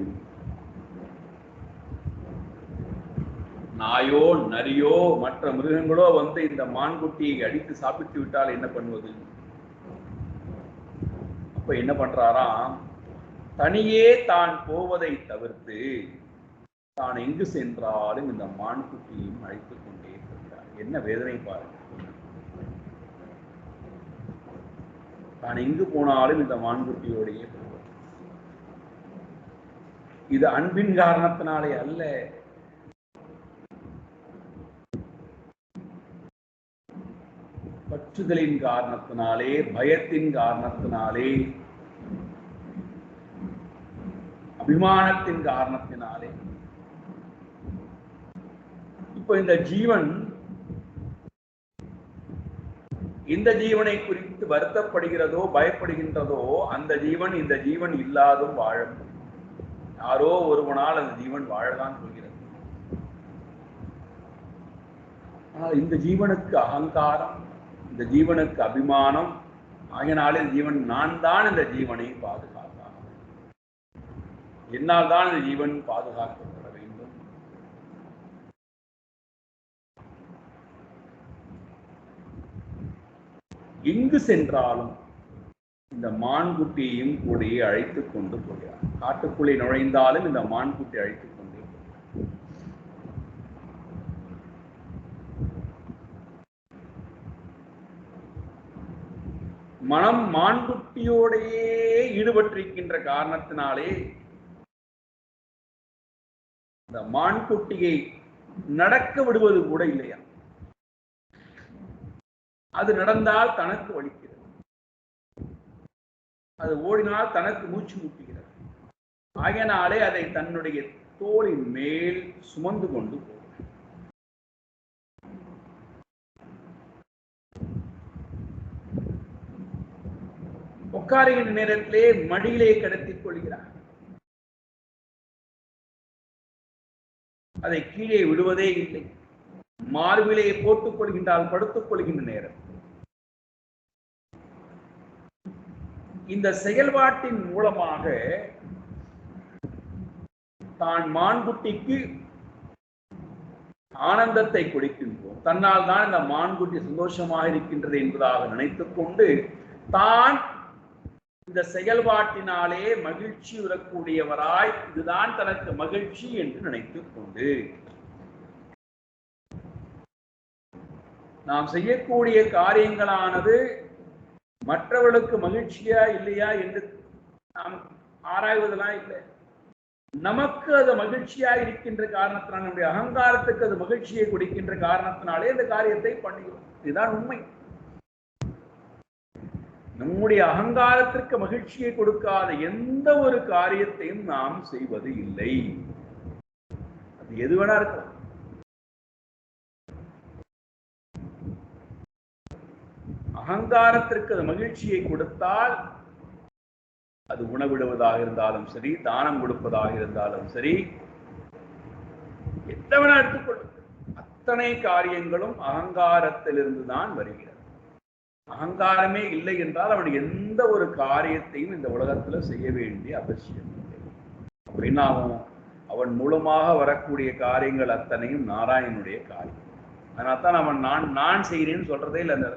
நாயோ நரியோ மற்ற மிருகங்களோ வந்து இந்த மான்குட்டியை அடித்து சாப்பிட்டு விட்டால் என்ன பண்ணுவது? அப்ப என்ன பண்றாராம், தனியே தான் போவதை தவிர்த்து தான் எங்கு சென்றாலும் இந்த மான்குட்டியையும் அழைத்துக் கொண்டே இருக்கிறார். என்ன வேதனை பாருங்க. தான் எங்கு போனாலும் இந்த மான்குட்டியோடையே போவார். இது அன்பின் காரணத்தினாலே அல்ல, பற்றுதலின் காரணத்தினாலே, பயத்தின் காரணத்தினாலே, அபிமானத்தின் காரணத்தினாலே. இப்போ இந்த ஜீவன் இந்த ஜீவனை குறித்து வருத்தப்படுகிறதோ பயப்படுகின்றதோ அந்த ஜீவன் இந்த ஜீவன் இல்லாதும் வாழ யாரோ ஒருவனால் அந்த ஜீவன் வாழதான் சொல்கிறது. ஆனால் இந்த ஜீவனுக்கு அகங்காரம், இந்த ஜீவனுக்கு அபிமானம், ஆகினாலே ஜீவன் நான் தான் இந்த ஜீவனை பாதுகாத்தான், என்னால் தான் இந்த ஜீவன் பாதுகாக்கப்பட வேண்டும். எங்கு சென்றாலும் இந்த மான்குட்டியையும் கூடையே அழைத்துக் கொண்டு போகிறார். காட்டுக்குள்ளே நுழைந்தாலும் இந்த மான்குட்டி அழைத்துக் கொண்டே போகிறார். மனம் மான்குட்டியோடையே ஈடுபட்டிருக்கின்ற காரணத்தினாலே இந்த மான்குட்டியை நடக்க விடுவது கூட இல்லையா. அது நடந்தால் தனக்கு வலிக்கிறது, அது ஓடினால் தனக்கு மூச்சு முட்டுகிறது. ஆகையினாலே அதை தன்னுடைய தோளின் மேல் சுமந்து கொண்டு போகிறார். உட்காருகின்ற நேரத்திலே மடியிலே கடத்திக் கொள்கிறார். அதை கீழே விடுவதே இல்லை. மார்பிலே போட்டுக் கொள்கின்றால் படுத்துக் கொள்கின்ற நேரம் இந்த செயல்பாட்டின் மூலமாக தான் மான்குட்டிக்கு ஆனந்தத்தை கொடுக்கின்றோம். தன்னால் தான் இந்த மான்குட்டி சந்தோஷமாக இருக்கின்றது என்பதாக நினைத்துக் கொண்டு தான் இந்த செயல்பாட்டினாலே மகிழ்ச்சி உறக்கூடியவராய் இதுதான் தனக்கு மகிழ்ச்சி என்று நினைத்துக் கொண்டு நாம் செய்யக்கூடிய காரியங்களானது மற்றவர்களுக்கு மகிழ்ச்சியா இல்லையா என்று நாம் ஆராய்வதெல்லாம் இல்லை. நமக்கு அது மகிழ்ச்சியா இருக்கின்ற காரணத்தினால், நம்முடைய அகங்காரத்துக்கு அது மகிழ்ச்சியை கொடுக்கின்ற காரணத்தினாலே இந்த காரியத்தை பண்ணுகிறோம். இதுதான் உண்மை. நம்முடைய அகங்காரத்திற்கு மகிழ்ச்சியை கொடுக்காத எந்த ஒரு காரியத்தையும் நாம் செய்வது இல்லை. அது எது வேணா இருக்கலாம். அகங்காரத்திற்கு அது மகிழ்ச்சியை கொடுத்தால், அது உணவிடுவதாக இருந்தாலும் சரி, தானம் கொடுப்பதாக இருந்தாலும் சரி, எத்தவனா எடுத்துக்கொள்ளும், அத்தனை காரியங்களும் அகங்காரத்திலிருந்து தான் வருகிறது. அகங்காரமே இல்லை என்றால் அவன் எந்த ஒரு காரியத்தையும் இந்த உலகத்துல செய்ய வேண்டிய அவசியம் இல்லை. அப்படின்னா அவன் மூலமாக வரக்கூடிய காரியங்கள் அத்தனையும் நாராயணனுடைய காரியம். அதனால்தான் அவன் நான் செய்கிறேன்னு சொல்றதே இல்லை. அந்த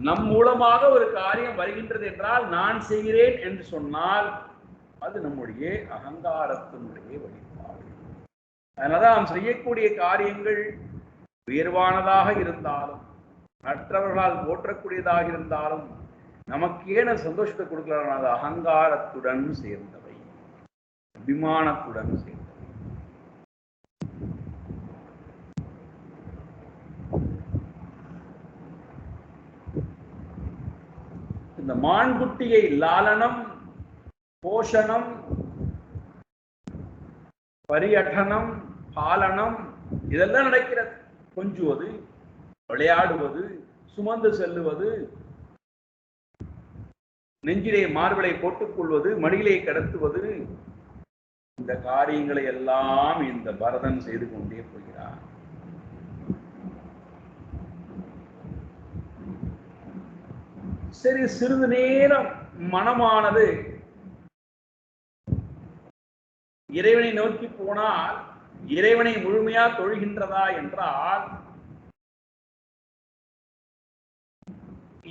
நம் மூலமாக ஒரு காரியம் வருகின்றது என்றால் நான் செய்கிறேன் என்று சொன்னால் அது நம்முடைய அகங்காரத்தினுடைய வெளிப்பாடு. அதனால்தான் நாம் செய்யக்கூடிய காரியங்கள் உயர்வானதாக இருந்தாலும், மற்றவர்களால் போற்றக்கூடியதாக இருந்தாலும், நமக்கு ஏன சந்தோஷத்தை கொடுக்கலாம், அது அகங்காரத்துடன் சேர்ந்தவை, அபிமானத்துடன் சேர்ந்தவை. இந்த மான்குட்டியை லாலனம், போஷணம், பரியட்டனம், பாலனம் இதெல்லாம் நடக்கிறது. கொஞ்சுவது, விளையாடுவது, சுமந்து செல்லுவது, நெஞ்சிலே மார்பலை போட்டுக் கொள்வது, மடியிலே கடத்துவது, இந்த காரியங்களை எல்லாம் இந்த பரதன் செய்து கொண்டே போகிறார். சரி, சிறிது நேரம் மனமானது இறைவனை நோக்கி போனால் இறைவனை முழுமையா தொழுகின்றதா என்றால்,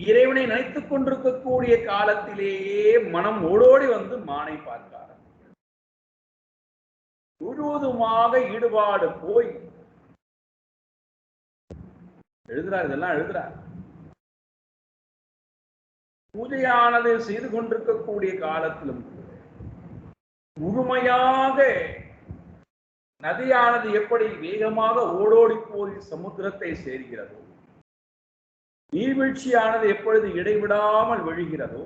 இறைவனை நினைத்துக் கொண்டிருக்கக்கூடிய காலத்திலேயே மனம் ஓடோடி வந்து மானை பார்க்க ஆரம்பிக்கிறது. முழுவதுமாக ஈடுபாடு போய் எழுதுறார், இதெல்லாம் எழுதுறார். பூஜையானது செய்து கொண்டிருக்கக்கூடிய காலத்திலும் முழுமையாக நதியானது எப்படி வேகமாக ஓடோடி போய் சமுத்திரத்தை சேர்கிறதோ, நீர்வீழ்ச்சியானது எப்பொழுது இடைவிடாமல் விழுகிறதோ,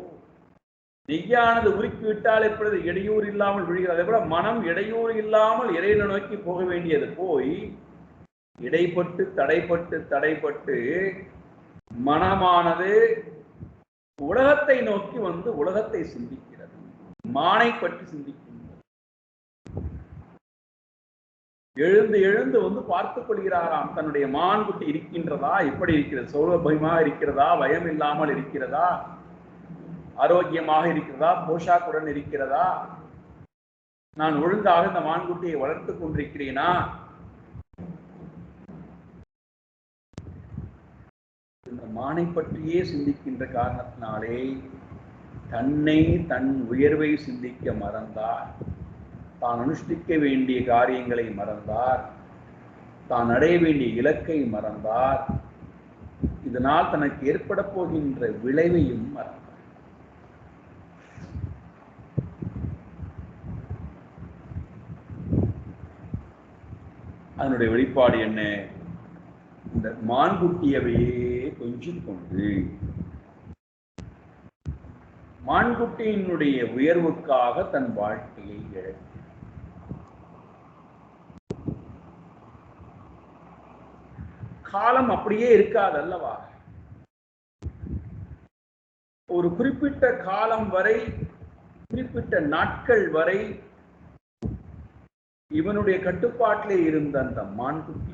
நெய்யானது உருக்கி விட்டால் எப்பொழுது இடையூறு இல்லாமல் விழுகிறது, அதே போல மனம் இடையூறு இல்லாமல் இறைவனை நோக்கி போக வேண்டியது போய் இடைப்பட்டு தடைப்பட்டு மனமானது உலகத்தை நோக்கி வந்து உலகத்தை சிந்திக்கிறது, மானை பற்றி சிந்திக்கின்றது. எழுந்து வந்து பார்த்துக் கொள்கிறாராம் தன்னுடைய மான்குட்டி இருக்கின்றதா, எப்படி இருக்கிறது, சௌலபயமாக இருக்கிறதா, பயம் இல்லாமல் இருக்கிறதா, ஆரோக்கியமாக இருக்கிறதா, போஷாக்குடன் இருக்கிறதா, நான் ஒழுங்காக இந்த மான்குட்டியை வளர்த்துக் கொண்டிருக்கிறேனா, இந்த மானை பற்றியே சிந்திக்கின்ற காரணத்தினாலே தன்னை தன் உயர்வை சிந்திக்க மறந்தார், தான் அனுஷ்டிக்க வேண்டிய காரியங்களை மறந்தார், தான் அடைய வேண்டிய இலக்கை மறந்தார், இதனால் தனக்கு ஏற்பட போகின்ற விளைவையும் மறந்தார். அதனுடைய வெளிப்பாடு என்ன? இந்த மான்குட்டியவே கொஞ்சிக் கொண்டு மான்குட்டியினுடைய உயர்வுக்காக தன் வாழ்க்கையை இழக்கும். காலம் அப்படியே இருக்காது அல்லவா? ஒரு குறிப்பிட்ட காலம் வரை, குறிப்பிட்ட நாட்கள் வரை இவனுடைய கட்டுப்பாட்டிலே இருந்த அந்த மான்குட்டி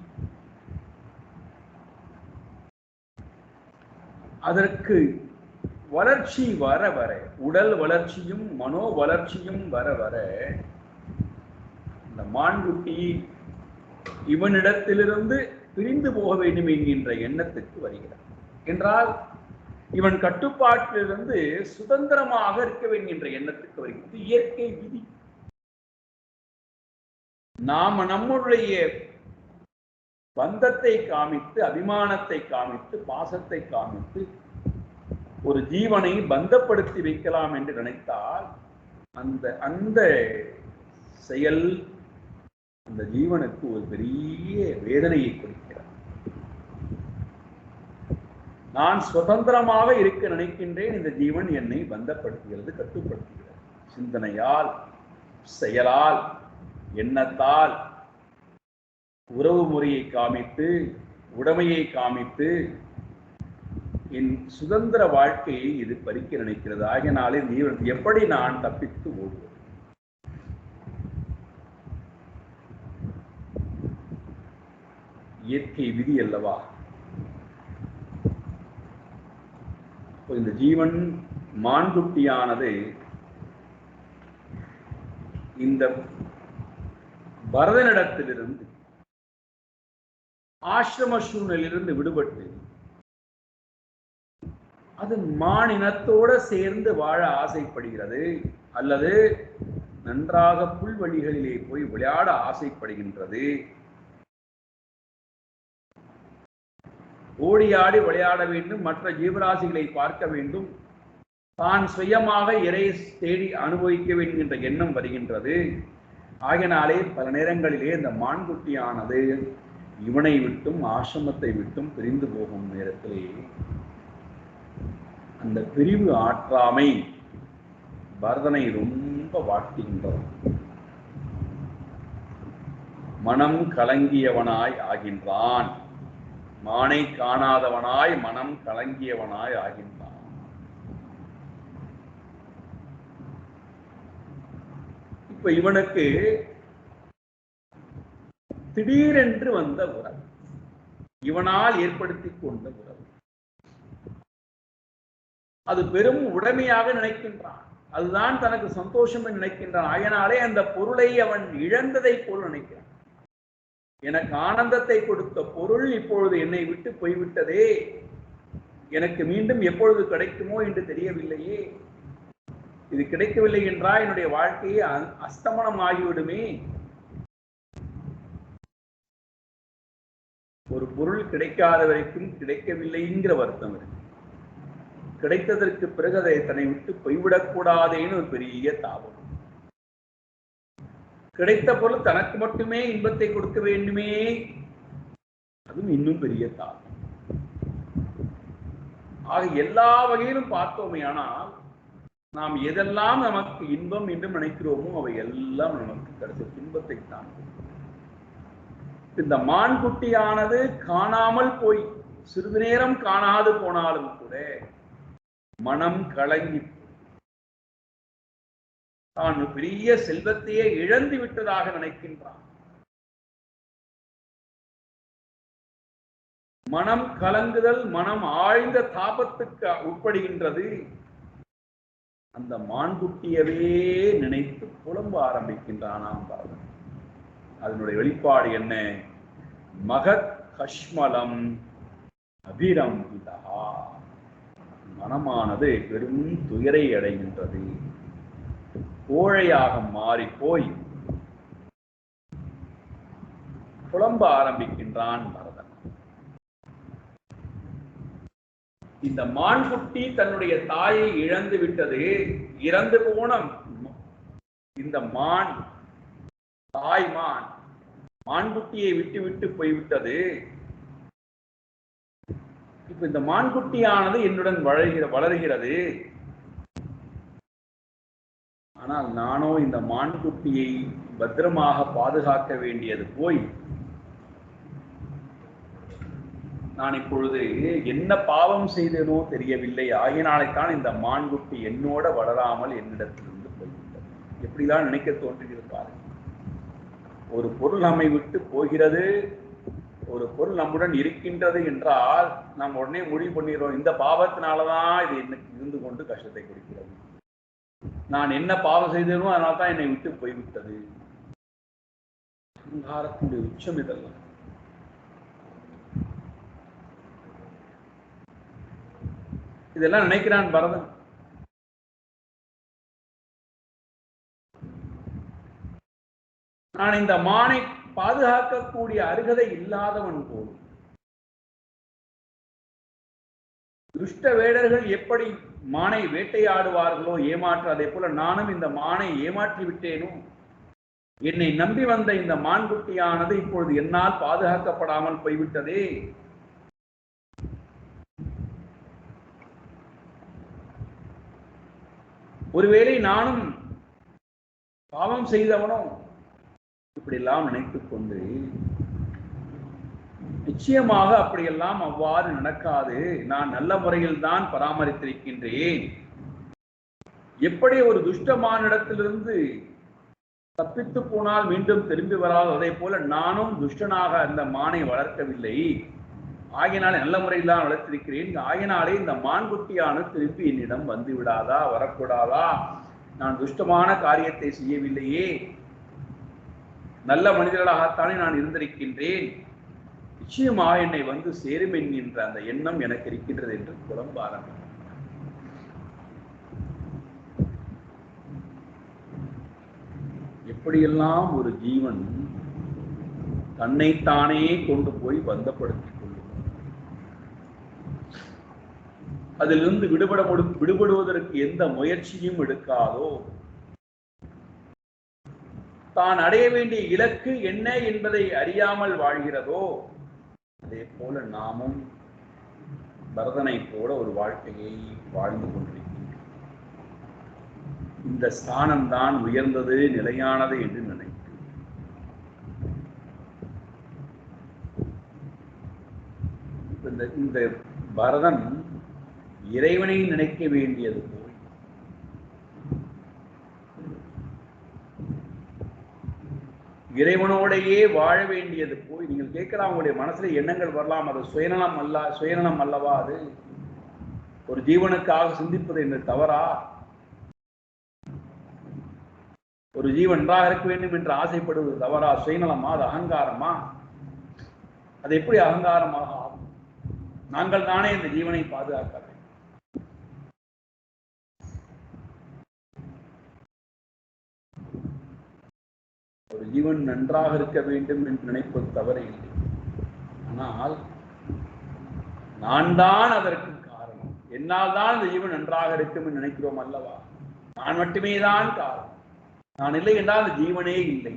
அதற்கு வளர்ச்சி வர வர, உடல் வளர்ச்சியும் மனோ வளர்ச்சியும் வர வர இந்த மான்குட்டி இவனிடத்திலிருந்து பிரிந்து போக வேண்டும் என்கின்ற எண்ணத்துக்கு வருகிறார். என்றால் இவன் கட்டுப்பாட்டிலிருந்து சுதந்திரமாக இருக்க வேண்டும் என்ற எண்ணத்துக்கு வருகிறது. இயற்கை விதி. நாம நம்முடைய பந்தத்தை காமித்து, அபிமானத்தை காமித்து, பாசத்தை காமித்து ஒரு ஜீவனை பந்தப்படுத்தி வைக்கலாம் என்று நினைத்தால் அந்த செயல் அந்த ஜீவனுக்கு ஒரு பெரிய வேதனையை கொடுக்கிறது. நான் சுதந்திரமாக இருக்க நினைக்கின்றேன், இந்த ஜீவன் என்னை பந்தப்படுத்துகிறது, கட்டுப்படுத்துகிறது. சிந்தனையால், செயலால், எண்ணத்தால், உறவு முறையை காமித்து, உடைமையை காமித்து என் சுதந்திர வாழ்க்கையை இது பறிக்க நினைக்கிறது. ஆகினாலே ஜீவன் எப்படி நான் தப்பித்து ஓடுவது? இயற்கை விதி அல்லவா? இந்த ஜீவன் மான்குட்டியானது இந்த பரதனிடத்திலிருந்து, ஆசிரம சூழ்நிலையிலிருந்து விடுபட்டு அது மானினத்தோடு சேர்ந்து வாழ ஆசைப்படுகிறது, அல்லது நன்றாக புல்வெளிகளிலே போய் விளையாட ஆசைப்படுகின்றது. ஓடியாடி விளையாட வேண்டும், மற்ற ஜீவராசிகளை பார்க்க வேண்டும், தான் சுயமாக இறை தேடி அனுபவிக்க வேண்டும் என்ற எண்ணம் வருகின்றது. ஆகினாலே பல நேரங்களிலே இந்த மான்குட்டியானது இவனை விட்டும் ஆசிரமத்தை விட்டும் பிரிந்து போகும் நேரத்திலே அந்த பிரிவு ஆற்றாமை பரதனை ரொம்ப வாட்டுகின்றது. மனம் கலங்கியவனாய் ஆகின்றான், மானை காணாதவனாய் மனம் கலங்கியவனாய் ஆகின்றான். இப்ப இவனுக்கு திடீரென்று வந்த உறவு, இவனால் ஏற்படுத்தி கொண்ட உறவு, அது பெரும் உடைமையாக நினைக்கின்றான், அதுதான் தனக்கு சந்தோஷம் நினைக்கின்றான். ஆயனாலே அந்த பொருளை அவன் இழந்ததை போல் நினைக்கிறான். எனக்கு ஆனந்தத்தை கொடுத்த பொருள் இப்பொழுது என்னை விட்டு போய்விட்டதே, எனக்கு மீண்டும் எப்பொழுது கிடைக்குமோ என்று தெரியவில்லையே, இது கிடைக்கவில்லை என்றால் என்னுடைய வாழ்க்கையை அஸ்தமனம் ஆகிவிடுமே. ஒரு பொருள் கிடைக்காத வரைக்கும் கிடைக்கவில்லைங்கிற வருத்தம் இருக்கு. கிடைத்ததற்கு பிறகு அதை தன்னை விட்டு போய்விடக்கூடாதேன்னு ஒரு பெரிய தாபம். கிடைத்த பொருள் தனக்கு மட்டுமே இன்பத்தை கொடுக்க வேண்டுமே, அதுவும் இன்னும் பெரிய தாபம். ஆக எல்லா வகையிலும் பார்த்தோமே ஆனால் நாம் எதெல்லாம் நமக்கு இன்பம் என்று நினைக்கிறோமோ அவை எல்லாம் நமக்கு கடைசி துன்பத்தை தான். இந்த மான்குட்டியானது காணாமல் போய் சிறிது நேரம் காணாது போனாலும் கூட மனம் கலங்கி தான் பெரிய செல்வத்தையே இழந்து விட்டதாக நினைக்கின்றான். மனம் கலங்குதல் மனம் ஆழ்ந்த தாபத்துக்கு உட்படுகின்றது. அந்த மான்குட்டியவே நினைத்து புலம்ப ஆரம்பிக்கின்றானாம் பாரதன். அதனுடைய வெளிப்பாடு என்ன? மகத் கஷ்மலம் அபிரம்பிதா. மனமானது பெரும் துயரை அடைகின்றது. கோழையாக மாறி போய் புலம்ப ஆரம்பிக்கின்றான் பரதன். இந்த மான்குட்டி தன்னுடைய தாயை இழந்து விட்டது. இறந்து போன இந்த மான் தாய் மான்குட்டியை விட்டு விட்டு போய்விட்டது. இப்ப இந்த மான்குட்டியானது என்னுடன் வளர்கிறது. ஆனால் நானோ இந்த மான்குட்டியை பத்திரமாக பாதுகாக்க வேண்டியது போய் நான் இப்பொழுது என்ன பாவம் செய்தேனோ தெரியவில்லை. ஆகினால்தான் இந்த மான்குட்டி என்னோட வளராமல் என்னிடத்திலிருந்து போய்விட்டது. எப்படிதான் நினைக்க தோன்றுகிறது பாருங்க. ஒரு பொருள் நம்மை விட்டு போகிறது, ஒரு பொருள் நம்முடன் இருக்கின்றது என்றால் நாம் உடனே முடிவு பண்ணிடுறோம், இந்த பாவத்தினாலதான் இது எனக்கு இருந்து கொண்டு கஷ்டத்தை கொடுக்கிறது. நான் என்ன பாவம் செய்தேனோ அதனால தான் என்னை விட்டு போய்விட்டது. அகங்காரத்தினுடைய உச்சம் இதெல்லாம். இதெல்லாம் நினைக்கிறான் பரதன். நான் இந்த மானை பாதுகாக்கக்கூடிய அருகதை இல்லாதவன் போல். துஷ்ட வேடர்கள் எப்படி மானை வேட்டையாடுவார்களோ ஏமாற்ற, அதே போல நானும் இந்த மானை ஏமாற்றி விட்டேனோ. என்னை நம்பி வந்த இந்த மான்குட்டியானது இப்பொழுது என்னால் பாதுகாக்கப்படாமல் போய்விட்டதே. ஒருவேளை நானும் பாவம் செய்தவனோ. இப்படியெல்லாம் நினைத்துக் கொண்டு நிச்சயமாக அப்படியெல்லாம் அவ்வாறு நடக்காது. நான் நல்ல முறையில் தான் பராமரித்திருக்கின்றேன். எப்படி ஒரு துஷ்டமானிடத்திலிருந்து தப்பித்து போனால் மீண்டும் திரும்பி வராது, அதே போல நானும் துஷ்டனாக அந்த மானை வளர்க்கவில்லை. ஆகினாலே நல்ல முறையில் தான் வளர்த்திருக்கிறேன். ஆகினாலே இந்த மான்குட்டியானது திருப்பி என்னிடம் வந்து விடாதா, வரக்கூடாதா? நான் துஷ்டமான காரியத்தை செய்யவில்லையே, நல்ல மனிதர்களாகத்தானே நான் இருந்திருக்கின்றேன். நிச்சயமாக என்னை வந்து சேரும் என்கின்ற அந்த எண்ணம் எனக்கு இருக்கின்றது என்று புலம்ப ஆரம்பித்தார். எப்படியெல்லாம் ஒரு ஜீவன் தன்னைத்தானே கொண்டு போய் பந்தப்படுத்திக் கொள்ளும். அதிலிருந்து விடுபடுவதற்கு எந்த முயற்சியும் எடுக்காதோ, தான் அடைய வேண்டிய இலக்கு என்ன என்பதை அறியாமல் வாழ்கிறதோ, அதே போல நாமும் பரதனை போல ஒரு வாழ்க்கையை வாழ்ந்து கொண்டிருக்கின்றோம். இந்த ஸ்தானம்தான் உயர்ந்தது, நிலையானது என்று நினைக்கிறேன். இந்த பரதன் இறைவனை நினைக்க வேண்டியது போய் இறைவனோடையே வாழ வேண்டியது போய், நீங்கள் கேட்கலாம், உங்களுடைய மனசுல எண்ணங்கள் வரலாம், அது சுயநலம் அல்லவா? அது ஒரு ஜீவனுக்காக சிந்திப்பது என்று தவறா? ஒரு ஜீவன் நன்றாக இருக்க வேண்டும் என்று ஆசைப்படுவது தவறா? சுயநலமா? அது அகங்காரமா? அது எப்படி அகங்காரமாக ஆகும்? நாங்கள் தானே இந்த ஜீவனை பாதுகாக்க வேண்டும். ஒரு ஜீவன் நன்றாக இருக்க வேண்டும் என்று நினைப்பது தவறு இல்லை. ஆனால் நான் தான் அதற்கு காரணம். என்னால் தான் இந்த ஜீவன் நன்றாக இருக்கும் என்று நினைக்கிறோம் அல்லவா? நான் மட்டுமே தான் காரணம். நான் இல்லை என்றால் அந்த ஜீவனே இல்லை.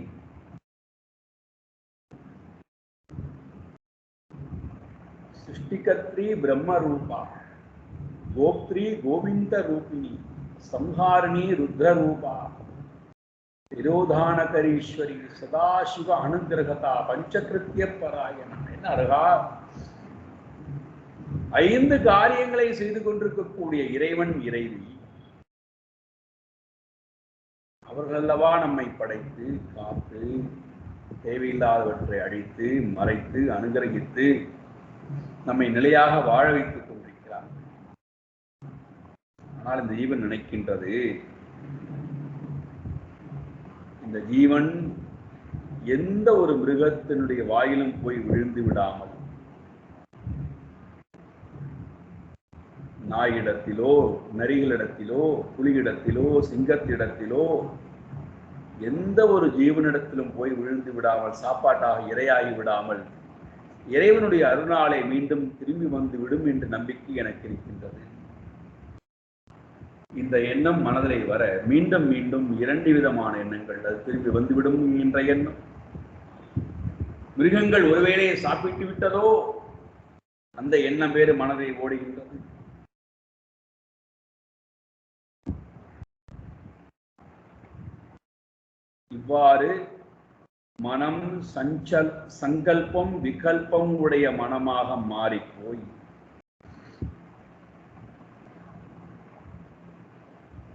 சிருஷ்டிகத்ரி பிரம்ம ரூபா, கோப்திரி கோவிந்த ரூபிணி, சம்ஹாரிணி ருத்ரரூபா விரோதானகரீஸ்வரி சதாசிவ அனுகிரகதா பஞ்சகிருத்திய பராயணா. என்ன அழகா 5 காரியங்களை செய்து கொண்டிருக்கக்கூடிய இறைவன் இறைவி அவர்கள் அல்லவா நம்மை படைத்து காத்து தேவையில்லாதவற்றை அழித்து மறைத்து அனுகிரகித்து நம்மை நிலையாக வாழ வைத்துக் கொண்டிருக்கிறார். ஆனால் இந்த ஜீவன் நினைக்கின்றது, இந்த ஜீவன் எந்த ஒரு மிருகத்தினுடைய வாயிலும் போய் விழுந்து விடாமல் நாயிடத்திலோ நரிகளிடத்திலோ புலியிடத்திலோ சிங்கத்திடத்திலோ எந்த ஒரு ஜீவனிடத்திலும் போய் விழுந்து விடாமல் சாப்பாட்டாக இரையாகி விடாமல் இறைவனுடைய அருளாலே மீண்டும் திரும்பி வந்து விடும் என்ற நம்பிக்கை எனக்கு இருக்கின்றது. இந்த எண்ணம் மனதிலே வர மீண்டும் மீண்டும் 2 விதமான எண்ணங்கள் அது திரும்பி வந்துவிடும் என்ற எண்ணம். மிருகங்கள் ஒருவேளை சாப்பிட்டு விட்டதோ அந்த எண்ணம் வேறு மனதை ஓடுகின்றது. இவ்வாறு மனம் சங்கல்பம் விகல்பம் உடைய மனமாக மாறிப்போய்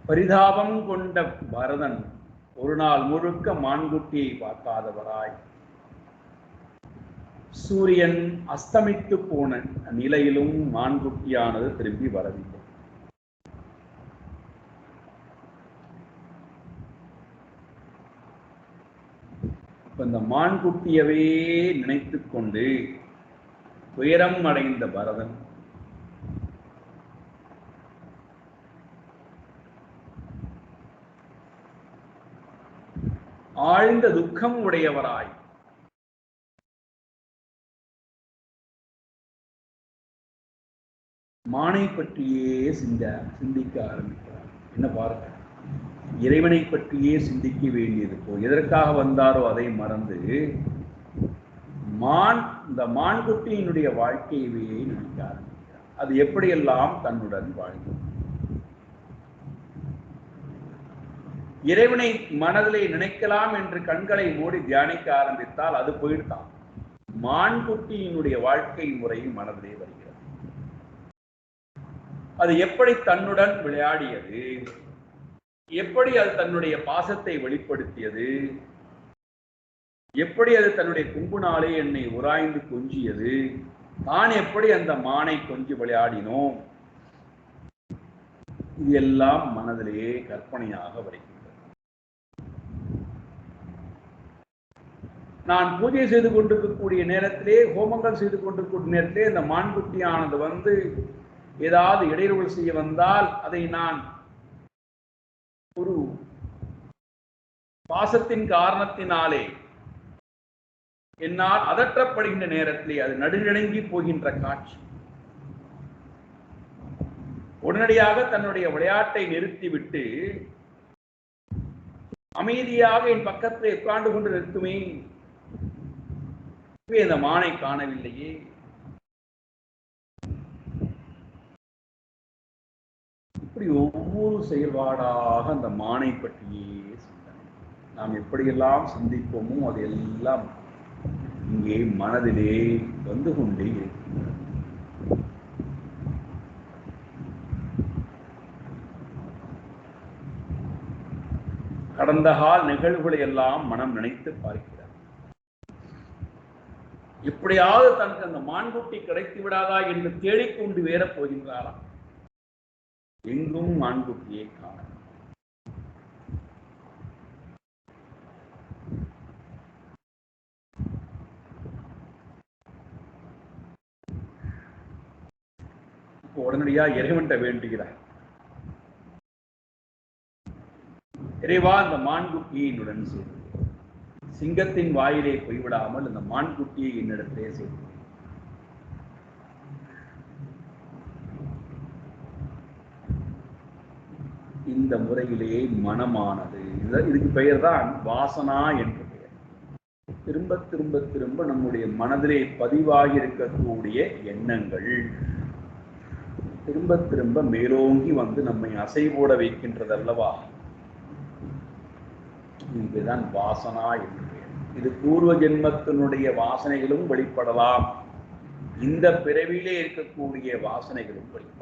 பரிதாபம் கொண்ட பரதன் ஒரு நாள் முழுக்க மான்குட்டியை பார்க்காதவராய் சூரியன் அஸ்தமித்து போன நிலையிலும் மான்குட்டியானது திரும்பி வரவில்லை. இந்த மான்குட்டியவே நினைத்து கொண்டு துயரம் அடைந்த பரதன் ஆழ்ந்த துக்கம் உடையவராய் மானை பற்றியே சிந்திக்க ஆரம்பிக்கிறார். என்ன பாருங்க, இறைவனை பற்றியே சிந்திக்க வேண்டியது போல் எதற்காக வந்தாரோ அதை மறந்து இந்த மான்குட்டியினுடைய வாழ்க்கையவே நினைக்க ஆரம்பிக்கிறார். அது எப்படியெல்லாம் தன்னுடன் வாழ்ந்து இறைவனை மனதிலே நினைக்கலாம் என்று கண்களை மூடி தியானிக்க ஆரம்பித்தால் அது போயிடுதான். மான்குட்டியினுடைய வாழ்க்கை முறை மனதிலே வருகிறது. அது எப்படி தன்னுடன் விளையாடியது, எப்படி அது தன்னுடைய பாசத்தை வெளிப்படுத்தியது, எப்படி அது தன்னுடைய கும்புனாலே என்னை உராய்ந்து கொஞ்சியது, தான் எப்படி அந்த மானை கொஞ்சி விளையாடினோம், இது எல்லாம் மனதிலேயே கற்பனையாக வருகின்றது. நான் பூஜை செய்து கொண்டிருக்கக்கூடிய நேரத்திலே, ஹோமங்கள் செய்து கொண்டிருக்கக்கூடிய நேரத்திலே இந்த மான்குட்டியானது வந்து ஏதாவது இடையூறு செய்ய வந்தால் அதை நான் ஒரு பாசத்தின் காரணத்தினாலே என்னால் அதற்றப்படுகின்ற நேரத்திலே அது நடுநடுங்கி போகின்ற காட்சி. உடனடியாக தன்னுடைய விளையாட்டை நிறுத்திவிட்டு அமைதியாக என் பக்கத்தில் உட்கார்ந்து கொண்டு நிறுத்துமே, இந்த மானை காணவில்லையே, இப்படி ஒவ்வொரு செயல்பாடாக அந்த மானை பற்றியே சிந்தனை. நாம் எப்படியெல்லாம் சிந்திப்போமோ அதெல்லாம் இங்கே மனதிலே வந்து கொண்டே இருக்கின்றன. கடந்த கால நிகழ்வுகளை எல்லாம் மனம் நினைத்து பார்க்கிறார். எப்படியாவது தனக்கு அந்த மான்குட்டி கிடைத்து விடாதா என்று தேடிக்கொண்டு வேற போகின்றாராம். எங்கும் மான்குட்டியை காண. உடனடியா இறைவன்ட்ட வேண்டுகிறார். இறைவா, இந்த மான்குட்டியை என்னுடன் சேர்த்து சிங்கத்தின் வாயிலே போய்விடாமல் இந்த மான்குட்டியை என்னிடத்திலே சேர்த்து இந்த முறையிலே மனமானது, இதுக்கு பெயர் தான் வாசனா என்று பெயர். திரும்ப திரும்ப திரும்ப நம்முடைய மனதிலே பதிவாகி இருக்கக்கூடிய எண்ணங்கள் திரும்ப திரும்ப மேலோங்கி வந்து நம்மை அசைவோட வைக்கின்றது அல்லவா? இதுதான் வாசனா என்று. இது பூர்வ ஜென்மத்தினுடைய வாசனைகளும் வெளிப்படலாம், இந்த பிறவிலே இருக்கக்கூடிய வாசனைகளும் வெளிப்படலாம்.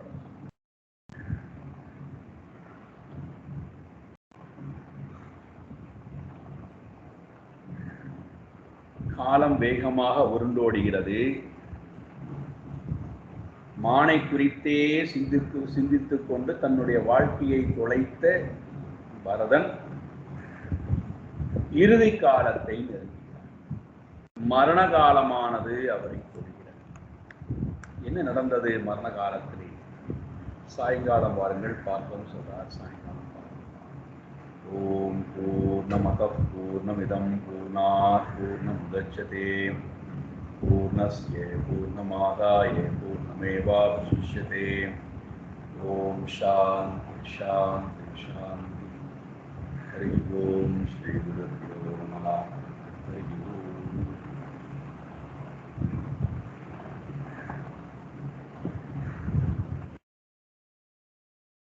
காலம் வேகமாக உருண்டோடுகிறது. மானை குறித்தே சிந்தித்துக் கொண்டு தன்னுடைய வாழ்க்கையை தொலைத்த பரதன் இறுதி காலத்தை நெருங்கினார். மரண காலமானது அவரை கொள்கிறது. என்ன நடந்தது மரண காலத்திலே? சாயங்காலம் வாருங்கள் பார்ப்போம் சொல்றார். சாயங்காலம் ஓம் பூர்ணமதః பூர்ணமிதம் பூர்ணாத் பூர்ணமுதச்யதே பூர்ணஸ்ய பூர்ணமாதாய பூர்ணமேவாவசிஷ்யதே. ஓம் சாந்தி சாந்தி சாந்தி. ஹரி ஓம் ஸ்ரீ குருப்யோ